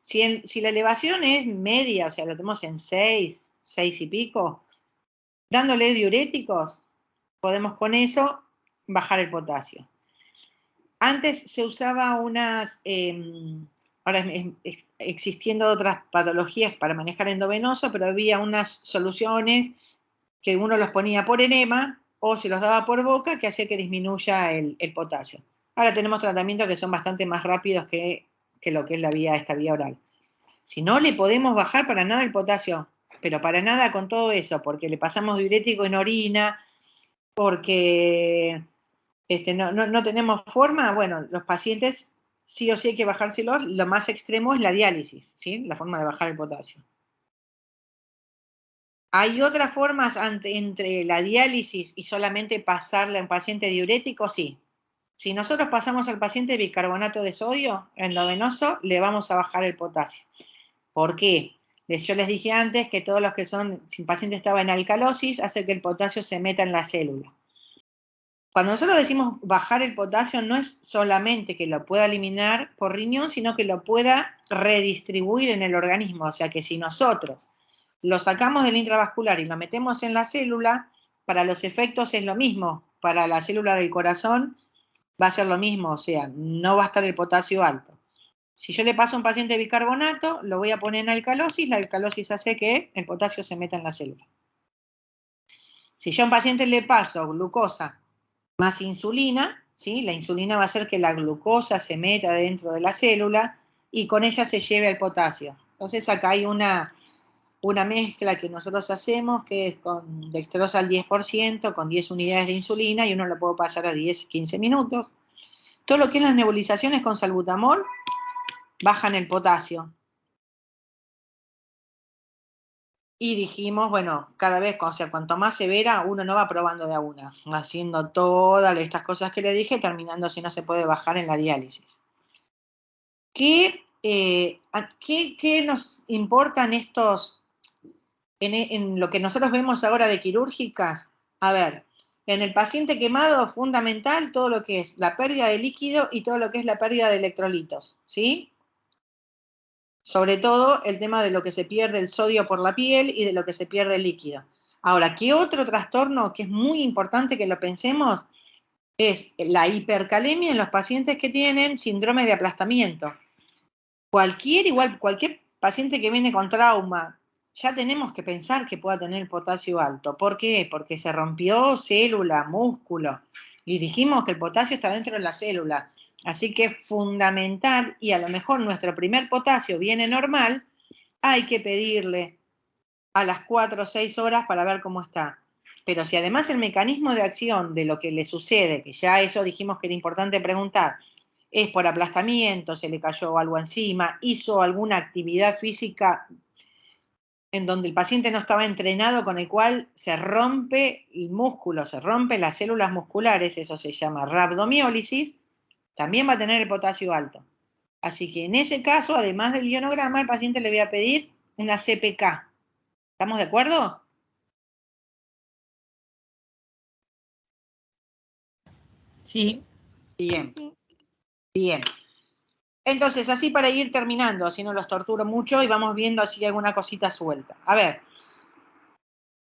Si la elevación es media, o sea, lo tenemos en 6 y pico, dándole diuréticos, podemos con eso bajar el potasio. Antes se usaba ahora existiendo otras patologías para manejar endovenoso, pero había unas soluciones que uno los ponía por enema o se los daba por boca que hacía que disminuya el potasio. Ahora tenemos tratamientos que son bastante más rápidos que lo que es esta vía oral. Si no le podemos bajar para nada el potasio, pero para nada con todo eso, porque le pasamos diurético en orina, porque no tenemos forma, bueno, los pacientes sí o sí hay que bajárselos. Lo más extremo es la diálisis, ¿sí? La forma de bajar el potasio. ¿Hay otras formas entre la diálisis y solamente pasarle a un paciente diurético? Sí. Si nosotros pasamos al paciente bicarbonato de sodio endovenoso, le vamos a bajar el potasio. ¿Por qué? Yo les dije antes que todos los que son, si el paciente estaba en alcalosis, hace que el potasio se meta en la célula. Cuando nosotros decimos bajar el potasio, no es solamente que lo pueda eliminar por riñón, sino que lo pueda redistribuir en el organismo. O sea que si nosotros lo sacamos del intravascular y lo metemos en la célula, para los efectos es lo mismo. Para la célula del corazón va a ser lo mismo, o sea, no va a estar el potasio alto. Si yo le paso a un paciente bicarbonato, lo voy a poner en alcalosis, la alcalosis hace que el potasio se meta en la célula. Si yo a un paciente le paso glucosa más insulina, ¿sí? La insulina va a hacer que la glucosa se meta dentro de la célula y con ella se lleve al potasio. Entonces acá hay una mezcla que nosotros hacemos que es con dextrosa al 10%, con 10 unidades de insulina y uno lo puede pasar a 10, 15 minutos. Todo lo que es las nebulizaciones con salbutamol bajan el potasio. Y dijimos, bueno, cada vez, o sea, cuanto más severa, uno no va probando de a una, haciendo todas estas cosas que le dije, terminando si no se puede bajar en la diálisis. ¿Qué nos importan estos, en lo que nosotros vemos ahora de quirúrgicas? A ver, en el paciente quemado, fundamental todo lo que es la pérdida de líquido y todo lo que es la pérdida de electrolitos, ¿sí? Sobre todo el tema de lo que se pierde el sodio por la piel y de lo que se pierde el líquido. Ahora, ¿qué otro trastorno que es muy importante que lo pensemos? Es la hipercalemia en los pacientes que tienen síndrome de aplastamiento. Cualquier paciente que viene con trauma, ya tenemos que pensar que pueda tener potasio alto. ¿Por qué? Porque se rompió célula, músculo, y dijimos que el potasio está dentro de la célula. Así que es fundamental, y a lo mejor nuestro primer potasio viene normal, hay que pedirle a las 4 o 6 horas para ver cómo está. Pero si además el mecanismo de acción de lo que le sucede, que ya eso dijimos que era importante preguntar, es por aplastamiento, se le cayó algo encima, hizo alguna actividad física en donde el paciente no estaba entrenado, con el cual se rompe el músculo, se rompen las células musculares, eso se llama rhabdomiólisis, también va a tener el potasio alto. Así que en ese caso, además del ionograma, al paciente le voy a pedir una CPK. ¿Estamos de acuerdo? Sí. Bien, bien. Entonces, así para ir terminando, así no los torturo mucho y vamos viendo así alguna cosita suelta. A ver,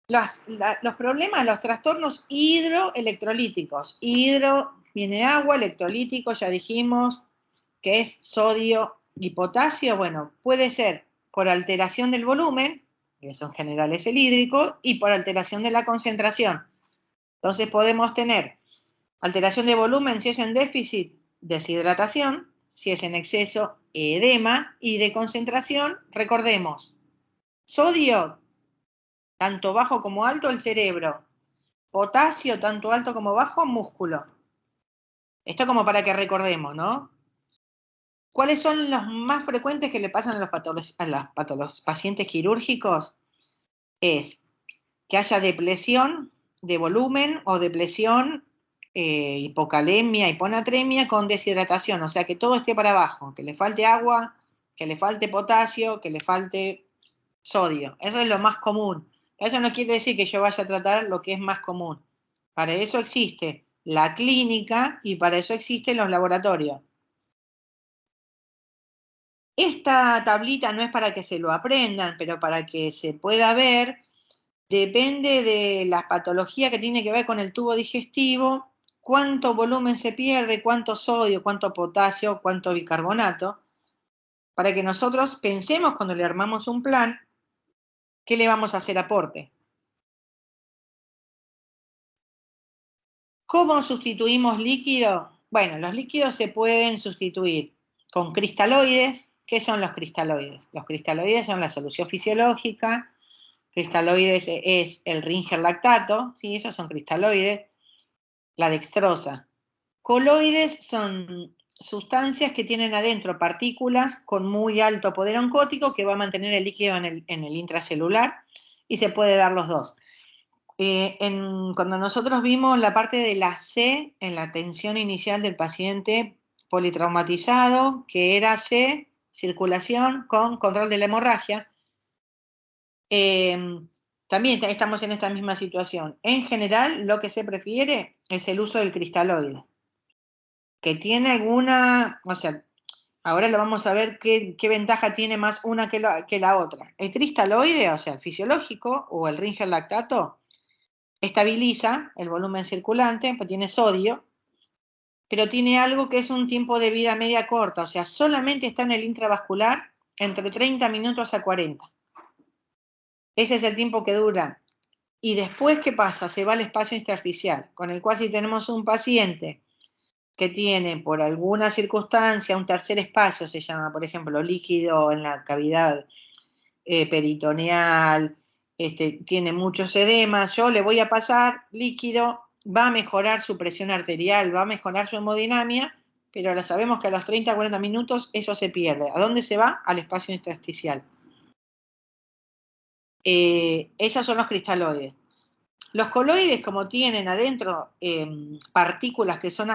los problemas, los trastornos hidroelectrolíticos. Hidro viene agua, electrolítico, ya dijimos que es sodio y potasio. Bueno, puede ser por alteración del volumen, que eso en general es el hídrico, y por alteración de la concentración. Entonces podemos tener alteración de volumen si es en déficit, deshidratación, si es en exceso, edema, y de concentración, recordemos, sodio, tanto bajo como alto, el cerebro, potasio, tanto alto como bajo, músculo. Esto como para que recordemos, ¿no? ¿Cuáles son los más frecuentes que le pasan a los pacientes quirúrgicos? Es que haya depresión de volumen o depresión, hipocalemia, hiponatremia con deshidratación, o sea que todo esté para abajo, que le falte agua, que le falte potasio, que le falte sodio. Eso es lo más común. Eso no quiere decir que yo vaya a tratar lo que es más común. Para eso existe la clínica y para eso existen los laboratorios. Esta tablita no es para que se lo aprendan, pero para que se pueda ver. Depende de la patología que tiene que ver con el tubo digestivo, cuánto volumen se pierde, cuánto sodio, cuánto potasio, cuánto bicarbonato, para que nosotros pensemos cuando le armamos un plan, qué le vamos a hacer aporte. ¿Cómo sustituimos líquido? Bueno, los líquidos se pueden sustituir con cristaloides, ¿Qué son los cristaloides? Los cristaloides son la solución fisiológica, cristaloides es el Ringer lactato, ¿sí? Esos son cristaloides, la dextrosa. Coloides son sustancias que tienen adentro partículas con muy alto poder oncótico que va a mantener el líquido en el intracelular y se puede dar los dos. Cuando nosotros vimos la parte de la C en la atención inicial del paciente politraumatizado, que era C, circulación con control de la hemorragia, también estamos en esta misma situación. En general, lo que se prefiere es el uso del cristaloide, que tiene alguna, o sea, ahora lo vamos a ver qué ventaja tiene más una que la otra. El cristaloide, o sea, el fisiológico o el Ringer lactato, estabiliza el volumen circulante, pues tiene sodio, pero tiene algo que es un tiempo de vida media corta, o sea, solamente está en el intravascular entre 30 minutos a 40. Ese es el tiempo que dura. Y después, ¿qué pasa? Se va al espacio intersticial, con el cual si tenemos un paciente que tiene por alguna circunstancia un tercer espacio, se llama, por ejemplo, líquido en la cavidad peritoneal, tiene muchos edemas, yo le voy a pasar líquido, va a mejorar su presión arterial, va a mejorar su hemodinamia, pero ahora sabemos que a los 30 a 40 minutos eso se pierde. ¿A dónde se va? Al espacio intersticial. Esos son los cristaloides. Los coloides, como tienen adentro partículas que son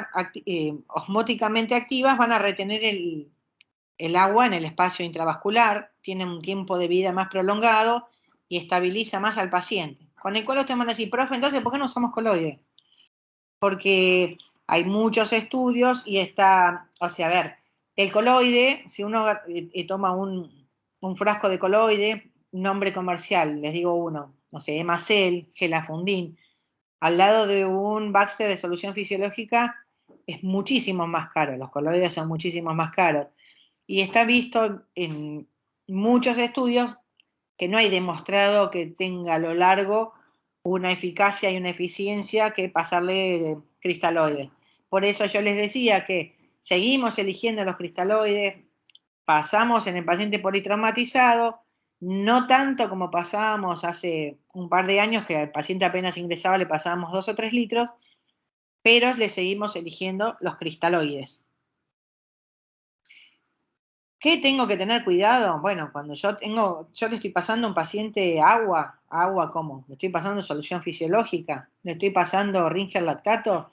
osmóticamente activas, van a retener el agua en el espacio intravascular, tiene un tiempo de vida más prolongado y estabiliza más al paciente. Con el cual ustedes van a decir, profe, entonces, ¿por qué no usamos coloide? Porque hay muchos estudios y está, o sea, a ver, el coloide, si uno toma un frasco de coloide, nombre comercial, les digo uno, no sé, Hemacel, Gelafundin, al lado de un Baxter de solución fisiológica, es muchísimo más caro, los coloides son muchísimo más caros. Y está visto en muchos estudios que no hay demostrado que tenga a lo largo una eficacia y una eficiencia que pasarle cristaloides. Por eso yo les decía que seguimos eligiendo los cristaloides, pasamos en el paciente politraumatizado, no tanto como pasábamos hace un par de años, que al paciente apenas ingresaba le pasábamos 2 o 3 litros, pero le seguimos eligiendo los cristaloides. ¿Qué tengo que tener cuidado? Bueno, cuando yo le estoy pasando a un paciente agua ¿cómo? Le estoy pasando solución fisiológica, le estoy pasando Ringer lactato.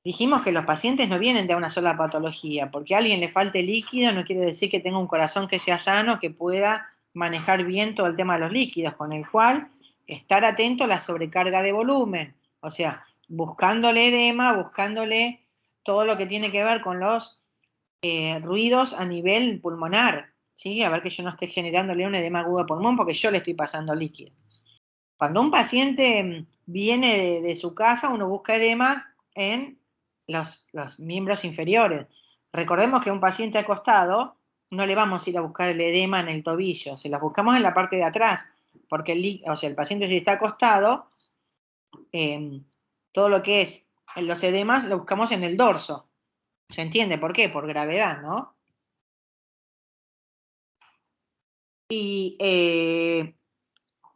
Dijimos que los pacientes no vienen de una sola patología, porque a alguien le falte líquido no quiere decir que tenga un corazón que sea sano, que pueda manejar bien todo el tema de los líquidos, con el cual estar atento a la sobrecarga de volumen, o sea, buscándole edema, buscándole todo lo que tiene que ver con los ruidos a nivel pulmonar, ¿sí? A ver que yo no esté generándole un edema agudo de pulmón porque yo le estoy pasando líquido. Cuando un paciente viene de su casa, uno busca edema en los miembros inferiores. Recordemos que un paciente acostado no le vamos a ir a buscar el edema en el tobillo, se los buscamos en la parte de atrás, porque el paciente si está acostado, todo lo que es los edemas lo buscamos en el dorso. ¿Se entiende por qué? Por gravedad, ¿no? Y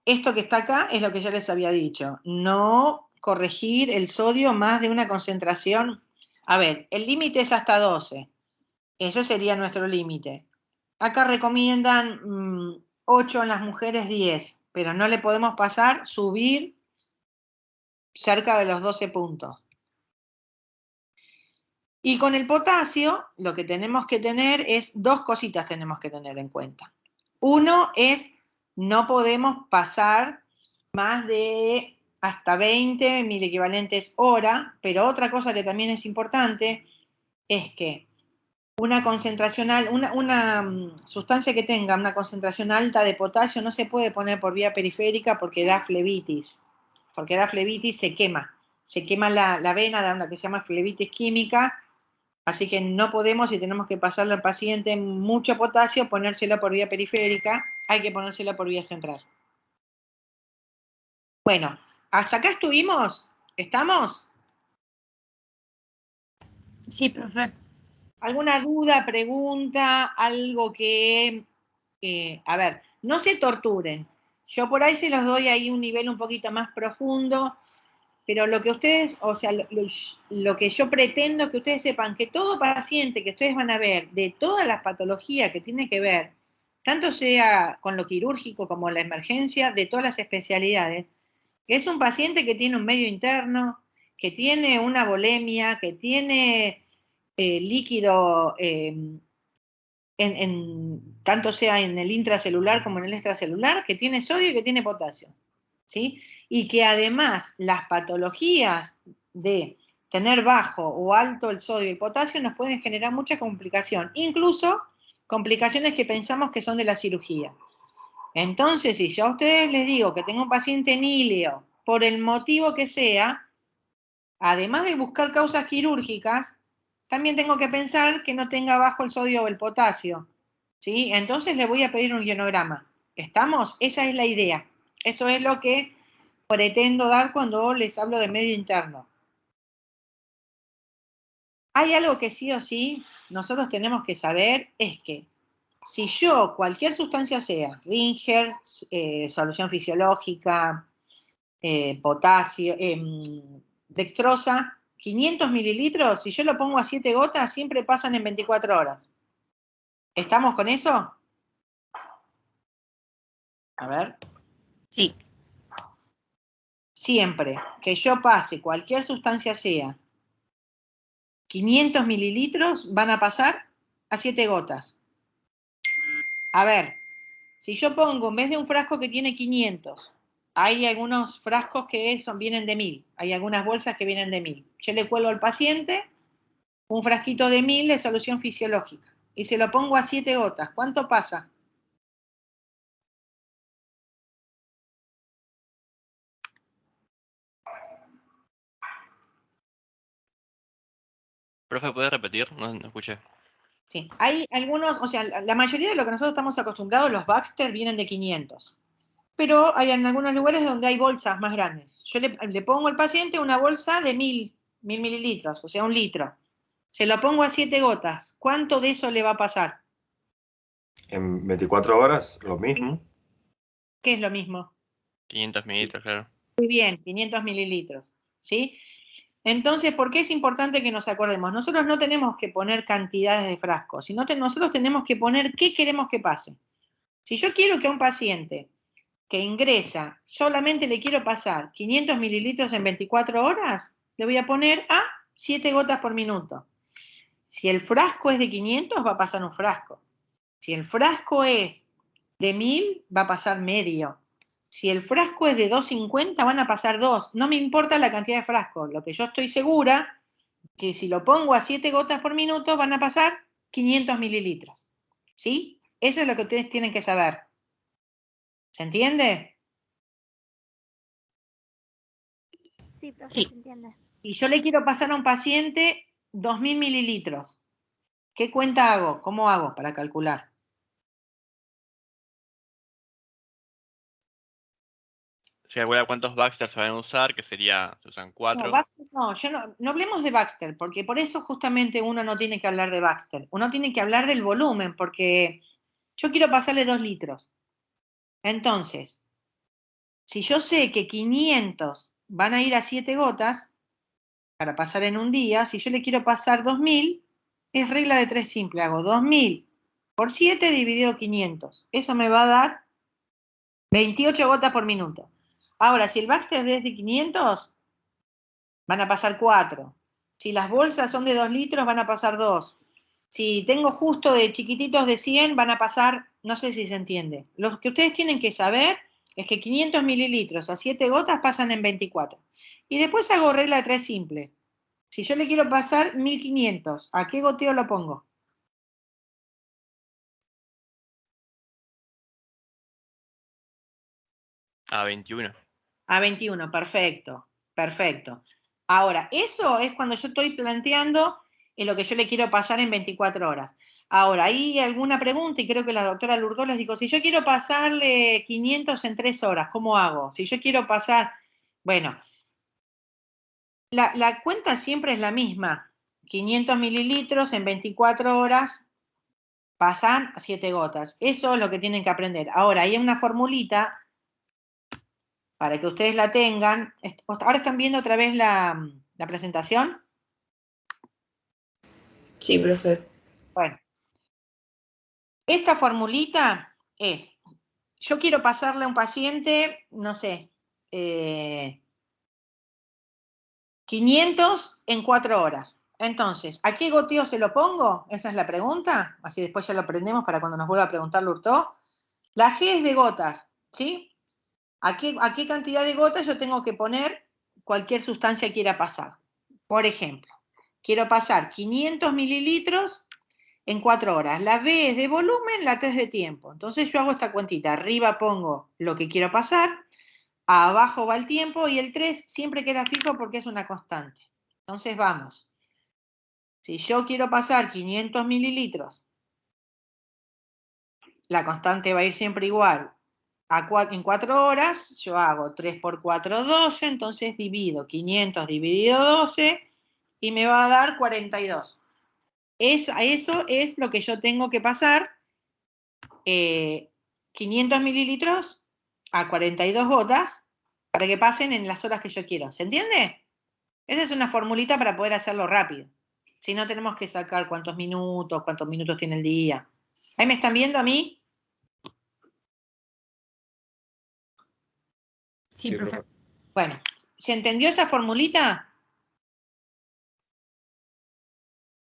esto que está acá es lo que yo les había dicho. No corregir el sodio más de una concentración. A ver, el límite es hasta 12. Ese sería nuestro límite. Acá recomiendan 8 en las mujeres, 10. Pero no le podemos pasar, subir cerca de los 12 puntos. Y con el potasio, lo que tenemos que tener es 2 cositas tenemos que tener en cuenta. Uno es, no podemos pasar más de hasta 20 miliequivalentes hora, pero otra cosa que también es importante es que una concentración, una sustancia que tenga una concentración alta de potasio no se puede poner por vía periférica porque da flebitis. Porque da flebitis, se quema la vena, da una que se llama flebitis química. Así que no podemos, si tenemos que pasarle al paciente mucho potasio, ponérselo por vía periférica, hay que ponérselo por vía central. Bueno, ¿hasta acá estuvimos? ¿Estamos? Sí, profe. ¿Alguna duda, pregunta, algo que, a ver, no se torturen? Yo por ahí se los doy ahí un nivel un poquito más profundo, pero lo que ustedes, o sea, lo que yo pretendo es que ustedes sepan que todo paciente que ustedes van a ver, de todas las patologías que tiene que ver, tanto sea con lo quirúrgico como la emergencia, de todas las especialidades, es un paciente que tiene un medio interno, que tiene una volemia, que tiene líquido, tanto sea en el intracelular como en el extracelular, que tiene sodio y que tiene potasio, ¿sí? Y que además las patologías de tener bajo o alto el sodio y el potasio nos pueden generar mucha complicación, incluso complicaciones que pensamos que son de la cirugía. Entonces, si yo a ustedes les digo que tengo un paciente en ileo, por el motivo que sea, además de buscar causas quirúrgicas, también tengo que pensar que no tenga bajo el sodio o el potasio, ¿sí? Entonces le voy a pedir un ionograma. ¿Estamos? Esa es la idea. Eso es lo que pretendo dar cuando les hablo de medio interno. Hay algo que sí o sí nosotros tenemos que saber, es que si yo, cualquier sustancia sea, Ringer, solución fisiológica, potasio, dextrosa, 500 mililitros, si yo lo pongo a 7 gotas, siempre pasan en 24 horas. ¿Estamos con eso? A ver. Sí. Siempre que yo pase cualquier sustancia sea 500 mililitros, van a pasar a 7 gotas. A ver, si yo pongo, en vez de un frasco que tiene 500, hay algunos frascos que vienen de 1000, hay algunas bolsas que vienen de 1000. Yo le cuelgo al paciente un frasquito de 1000 de solución fisiológica y se lo pongo a 7 gotas. ¿Cuánto pasa? Profe, ¿puede repetir? No escuché. Sí, hay algunos, o sea, la mayoría de lo que nosotros estamos acostumbrados, los Baxter, vienen de 500. Pero hay en algunos lugares donde hay bolsas más grandes. Yo le pongo al paciente una bolsa de 1000 mililitros, o sea, 1 litro. Se lo pongo a 7 gotas. ¿Cuánto de eso le va a pasar? En 24 horas, lo mismo. ¿Qué es lo mismo? 500 mililitros, claro. Muy bien, 500 mililitros, ¿sí? Entonces, ¿por qué es importante que nos acordemos? Nosotros no tenemos que poner cantidades de frascos, sino nosotros tenemos que poner qué queremos que pase. Si yo quiero que a un paciente que ingresa solamente le quiero pasar 500 mililitros en 24 horas, le voy a poner a 7 gotas por minuto. Si el frasco es de 500, va a pasar un frasco. Si el frasco es de 1000, va a pasar medio. Si el frasco es de 250, van a pasar 2. No me importa la cantidad de frascos. Lo que yo estoy segura, que si lo pongo a 7 gotas por minuto, van a pasar 500 mililitros. ¿Sí? Eso es lo que ustedes tienen que saber. ¿Se entiende? Sí, profe, Sí. se entiende. Y yo le quiero pasar a un paciente 2000 mililitros. ¿Qué cuenta hago? ¿Cómo hago para calcular? ¿Se acuerda cuántos Baxter se van a usar? Que sería, se usan 4. No, Baxter no hablemos de Baxter, porque por eso justamente uno no tiene que hablar de Baxter. Uno tiene que hablar del volumen, porque yo quiero pasarle 2 litros. Entonces, si yo sé que 500 van a ir a 7 gotas, para pasar en un día, si yo le quiero pasar 2000, es regla de 3 simple. Hago 2000 por 7 dividido 500. Eso me va a dar 28 gotas por minuto. Ahora, si el Baxter es de 500, van a pasar 4. Si las bolsas son de 2 litros, van a pasar 2. Si tengo justo de chiquititos de 100, van a pasar, no sé si se entiende. Lo que ustedes tienen que saber es que 500 mililitros a 7 gotas pasan en 24. Y después hago regla de 3 simple. Si yo le quiero pasar 1500, ¿a qué goteo lo pongo? A 21. A 21, perfecto, perfecto. Ahora, eso es cuando yo estoy planteando en lo que yo le quiero pasar en 24 horas. Ahora, hay alguna pregunta, y creo que la doctora Lurdó les dijo, si yo quiero pasarle 500 en 3 horas, ¿cómo hago? Si yo quiero pasar, bueno, la cuenta siempre es la misma. 500 mililitros en 24 horas pasan a 7 gotas. Eso es lo que tienen que aprender. Ahora, hay una formulita para que ustedes la tengan. ¿Ahora están viendo otra vez la presentación? Sí, profe. Bueno. Esta formulita es, yo quiero pasarle a un paciente, no sé, 500 en 4 horas. Entonces, ¿a qué goteo se lo pongo? Esa es la pregunta. Así después ya lo aprendemos para cuando nos vuelva a preguntar Lurtó. La G es de gotas, ¿sí? ¿A qué cantidad de gotas yo tengo que poner cualquier sustancia que quiera pasar? Por ejemplo, quiero pasar 500 mililitros en 4 horas. La B es de volumen, la T es de tiempo. Entonces yo hago esta cuentita. Arriba pongo lo que quiero pasar, abajo va el tiempo y el 3 siempre queda fijo porque es una constante. Entonces vamos. Si yo quiero pasar 500 mililitros, la constante va a ir siempre igual. En 4 horas yo hago 3 por 4, 12, entonces divido 500 dividido 12 y me va a dar 42. Eso es lo que yo tengo que pasar, 500 mililitros a 42 gotas para que pasen en las horas que yo quiero. ¿Se entiende? Esa es una formulita para poder hacerlo rápido. Si no, tenemos que sacar cuántos minutos tiene el día. ¿Ahí me están viendo a mí? Sí, profe. Bueno, ¿se entendió esa formulita?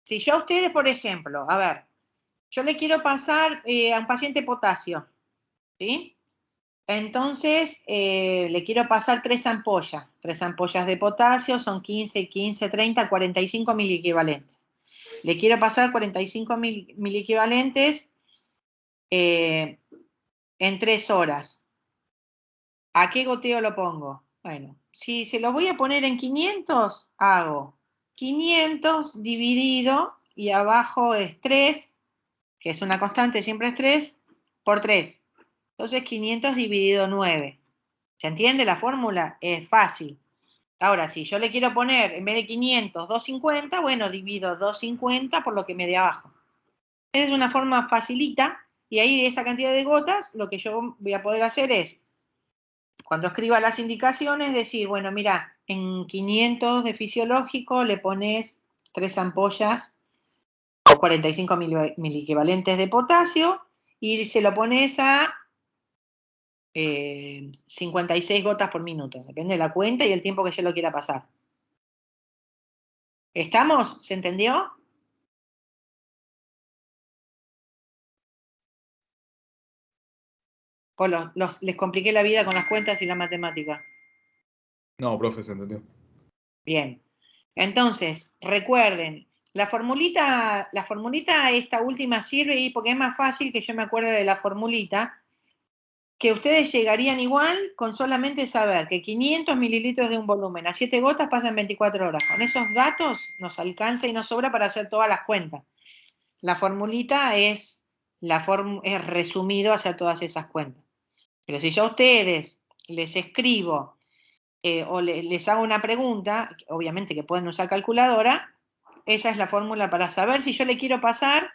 Si yo a ustedes, por ejemplo, a ver, yo le quiero pasar a un paciente potasio, ¿sí? Entonces, le quiero pasar 3 ampollas. 3 ampollas de potasio son 15, 15, 30, 45 miliequivalentes. Le quiero pasar 45 miliequivalentes en 3 horas. ¿A qué goteo lo pongo? Bueno, si se lo voy a poner en 500, hago 500 dividido, y abajo es 3, que es una constante, siempre es 3, por 3. Entonces 500 dividido 9. ¿Se entiende la fórmula? Es fácil. Ahora, si yo le quiero poner, en vez de 500, 250, bueno, divido 250 por lo que me dé abajo. Esa es una forma facilita, y ahí esa cantidad de gotas, lo que yo voy a poder hacer es, cuando escriba las indicaciones, decir, bueno, mira, en 500 de fisiológico le pones 3 ampollas o 45 miliequivalentes de potasio, y se lo pones a 56 gotas por minuto. Depende de la cuenta y el tiempo que yo lo quiera pasar. ¿Estamos? ¿Se entendió? ¿O les compliqué la vida con las cuentas y la matemática? No, profe, se entendió. Bien. Entonces, recuerden, la formulita esta última sirve y porque es más fácil que yo me acuerde de la formulita, que ustedes llegarían igual con solamente saber que 500 mililitros de un volumen a 7 gotas pasan 24 horas. Con esos datos nos alcanza y nos sobra para hacer todas las cuentas. La formulita es resumido hacia todas esas cuentas. Pero si yo a ustedes les escribo o les hago una pregunta, obviamente que pueden usar calculadora, esa es la fórmula para saber si yo le quiero pasar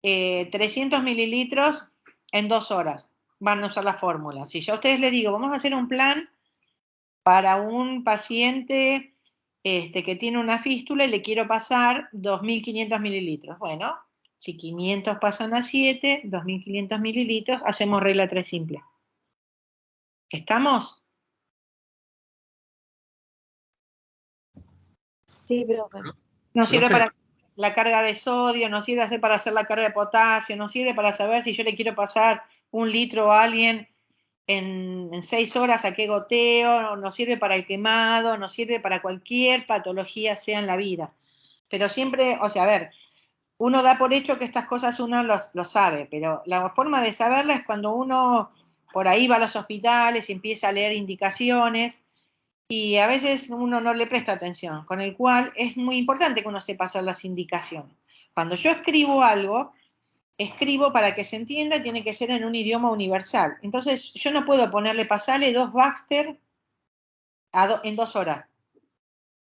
300 mililitros en 2 horas. Van a usar la fórmula. Si yo a ustedes les digo, vamos a hacer un plan para un paciente que tiene una fístula y le quiero pasar 2.500 mililitros. Bueno, si 500 pasan a 7, 2.500 mililitros, hacemos regla 3 simple. ¿Estamos? Sí, profe. No sirve Profe. para la carga de sodio, no sirve para hacer la carga de potasio, no sirve para saber si yo le quiero pasar 1 litro a alguien en 6 horas a qué goteo, no sirve para el quemado, no sirve para cualquier patología sea en la vida. Pero siempre, o sea, a ver, uno da por hecho que estas cosas uno lo sabe, pero la forma de saberla es cuando uno por ahí va a los hospitales y empieza a leer indicaciones, y a veces uno no le presta atención, con el cual es muy importante que uno sepa hacer las indicaciones. Cuando yo escribo algo, escribo para que se entienda, tiene que ser en un idioma universal. Entonces, yo no puedo ponerle pasarle 2 Baxter en 2 horas.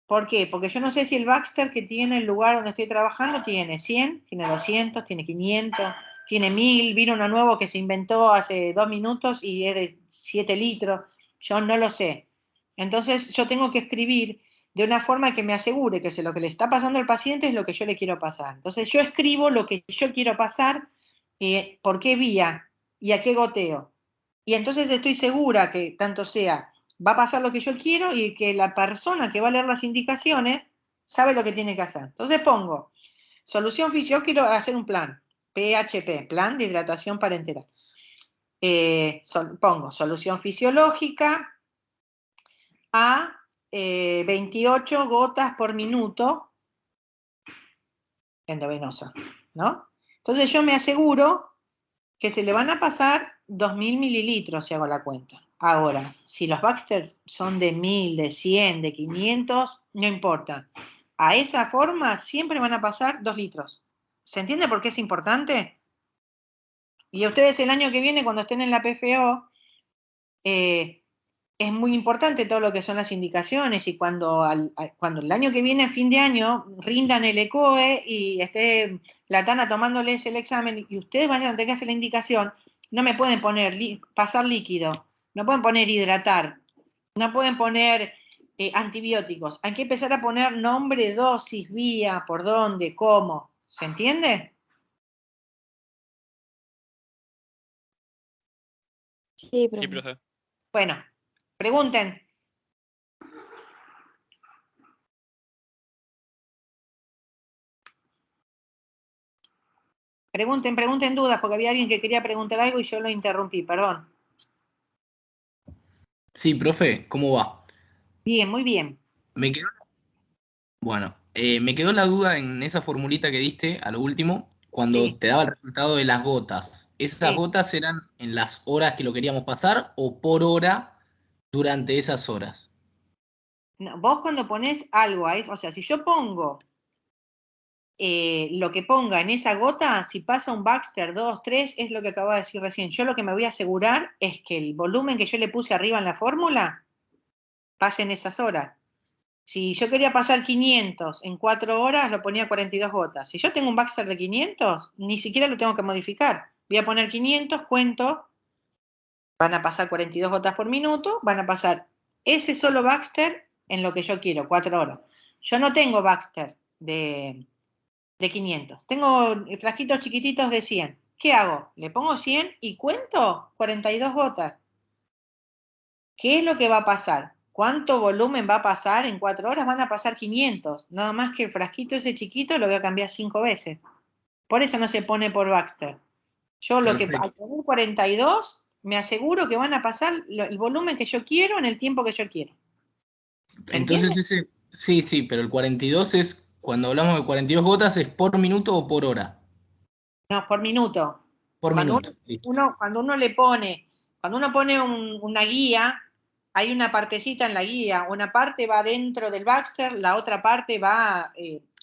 ¿Por qué? Porque yo no sé si el Baxter que tiene el lugar donde estoy trabajando tiene 100, tiene 200, tiene 500, tiene 1000, vino uno nuevo que se inventó hace 2 minutos y es de 7 litros, yo no lo sé. Entonces yo tengo que escribir de una forma que me asegure que lo que le está pasando al paciente es lo que yo le quiero pasar. Entonces yo escribo lo que yo quiero pasar, por qué vía y a qué goteo. Y entonces estoy segura que tanto sea, va a pasar lo que yo quiero y que la persona que va a leer las indicaciones sabe lo que tiene que hacer. Entonces pongo, solución física, quiero hacer un plan, PHP, plan de hidratación parenteral. Pongo solución fisiológica a 28 gotas por minuto endovenosa, ¿no? Entonces yo me aseguro que se le van a pasar 2000 mililitros si hago la cuenta. Ahora, si los Baxters son de 1000, de 100, de 500, no importa. A esa forma siempre van a pasar 2 litros. ¿Se entiende por qué es importante? Y a ustedes el año que viene, cuando estén en la PFO, es muy importante todo lo que son las indicaciones y cuando el año que viene, a fin de año, rindan el ECOE y esté la TANA tomándoles el examen y ustedes vayan a tener que hacer la indicación, no me pueden poner pasar líquido, no pueden poner hidratar, no pueden poner antibióticos. Hay que empezar a poner nombre, dosis, vía, por dónde, cómo. ¿Se entiende? Sí, Sí, profe. profe. Bueno, pregunten. Pregunten dudas, porque había alguien que quería preguntar algo y yo lo interrumpí, perdón. Sí, profe, ¿cómo va? Bien, muy bien. Me quedó, bueno, me quedó la duda en esa formulita que diste a lo último, cuando Sí, te daba el resultado de las gotas. ¿Esas sí. gotas eran en las horas que lo queríamos pasar o por hora durante esas horas? No, vos cuando ponés algo ahí, o sea, si yo pongo lo que ponga en esa gota, si pasa un Baxter 2, 3, es lo que acabo de decir recién. Yo lo que me voy a asegurar es que el volumen que yo le puse arriba en la fórmula pase en esas horas. Si yo quería pasar 500 en 4 horas, lo ponía 42 gotas. Si yo tengo un Baxter de 500, ni siquiera lo tengo que modificar. Voy a poner 500, cuento, van a pasar 42 gotas por minuto, van a pasar ese solo Baxter en lo que yo quiero, 4 horas. Yo no tengo Baxter de 500, tengo frasquitos chiquititos de 100. ¿Qué hago? Le pongo 100 y cuento 42 gotas. ¿Qué es lo que va a pasar? ¿Cuánto volumen va a pasar en 4 horas? Van a pasar 500. Nada más que el frasquito ese chiquito lo voy a cambiar 5 veces. Por eso no se pone por Baxter. Yo lo que al Perfecto. poner 42, me aseguro que van a pasar el volumen que yo quiero en el tiempo que yo quiero. ¿Se entiende? Entonces ese, sí, sí, pero el 42 es, cuando hablamos de 42 gotas, ¿es por minuto o por hora? No, por minuto. Por Cuando minuto, listo. cuando uno pone una guía, hay una partecita en la guía, una parte va dentro del Baxter, la otra parte va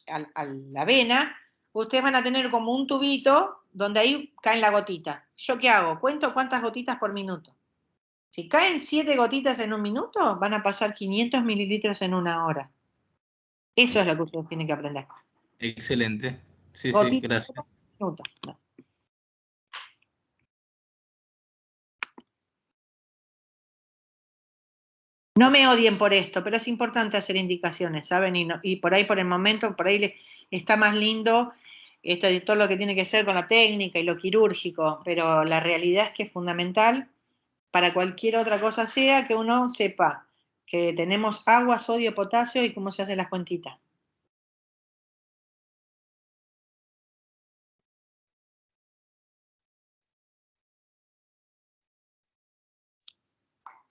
a la vena. Ustedes van a tener como un tubito donde ahí caen la gotita. ¿Yo qué hago? Cuento cuántas gotitas por minuto. Si caen 7 gotitas en un minuto, van a pasar 500 mililitros en una hora. Eso es lo que ustedes tienen que aprender. Excelente. Sí, sí, Gotitas por gracias. minuto. No. No me odien por esto, pero es importante hacer indicaciones, ¿saben? Y por ahí, por el momento, por ahí está más lindo esto de todo lo que tiene que ver con la técnica y lo quirúrgico, pero la realidad es que es fundamental para cualquier otra cosa sea que uno sepa que tenemos agua, sodio, potasio y cómo se hacen las cuentitas.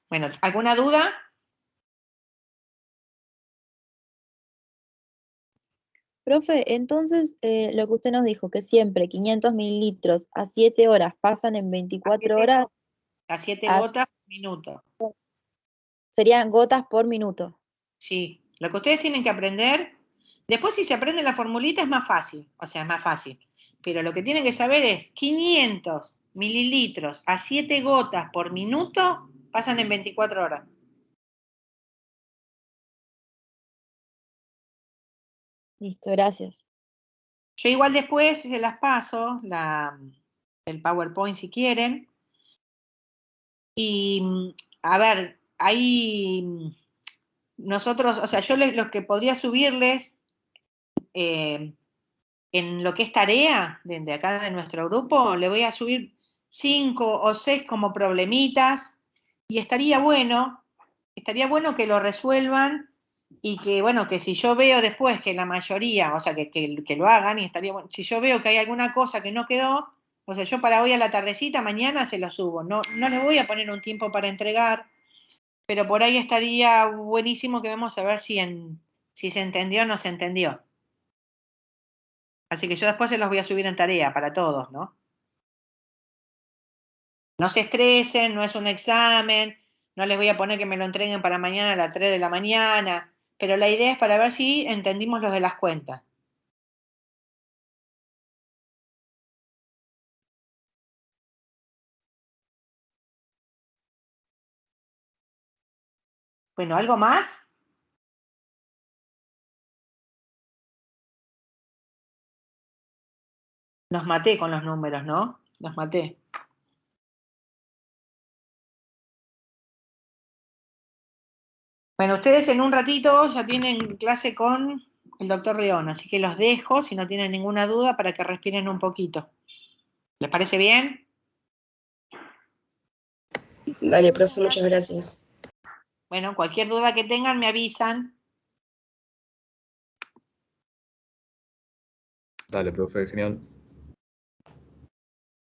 Bueno, ¿alguna duda? Profe, entonces lo que usted nos dijo, que siempre 500 mililitros a 7 horas pasan en 24 horas, A 7 a- gotas por minuto. serían gotas por minuto. Sí, lo que ustedes tienen que aprender, después si se aprende la formulita es más fácil, o sea, es más fácil, pero lo que tienen que saber es 500 mililitros a 7 gotas por minuto pasan en 24 horas. Listo, gracias. Yo igual después se las paso, el PowerPoint si quieren. Y, a ver, ahí nosotros, o sea, yo lo que podría subirles en lo que es tarea de acá de nuestro grupo, le voy a subir 5 o 6 como problemitas y estaría bueno que lo resuelvan y que, bueno, que si yo veo después que la mayoría, o sea, que lo hagan y estaría bueno, si yo veo que hay alguna cosa que no quedó, o sea, yo para hoy a la tardecita, mañana se lo subo, no le voy a poner un tiempo para entregar, pero por ahí estaría buenísimo que vemos a ver si se entendió o no se entendió. Así que yo después se los voy a subir en tarea para todos, ¿no? No se estresen, no es un examen, no les voy a poner que me lo entreguen para mañana a las 3 de la mañana, pero la idea es para ver si entendimos los de las cuentas. Bueno, ¿algo más? Los maté con los números, ¿no? Los maté. Bueno, ustedes en un ratito ya tienen clase con el doctor León, así que los dejo si no tienen ninguna duda para que respiren un poquito. ¿Les parece bien? Vale, profe, muchas gracias. Bueno, cualquier duda que tengan me avisan. Dale, profe, genial.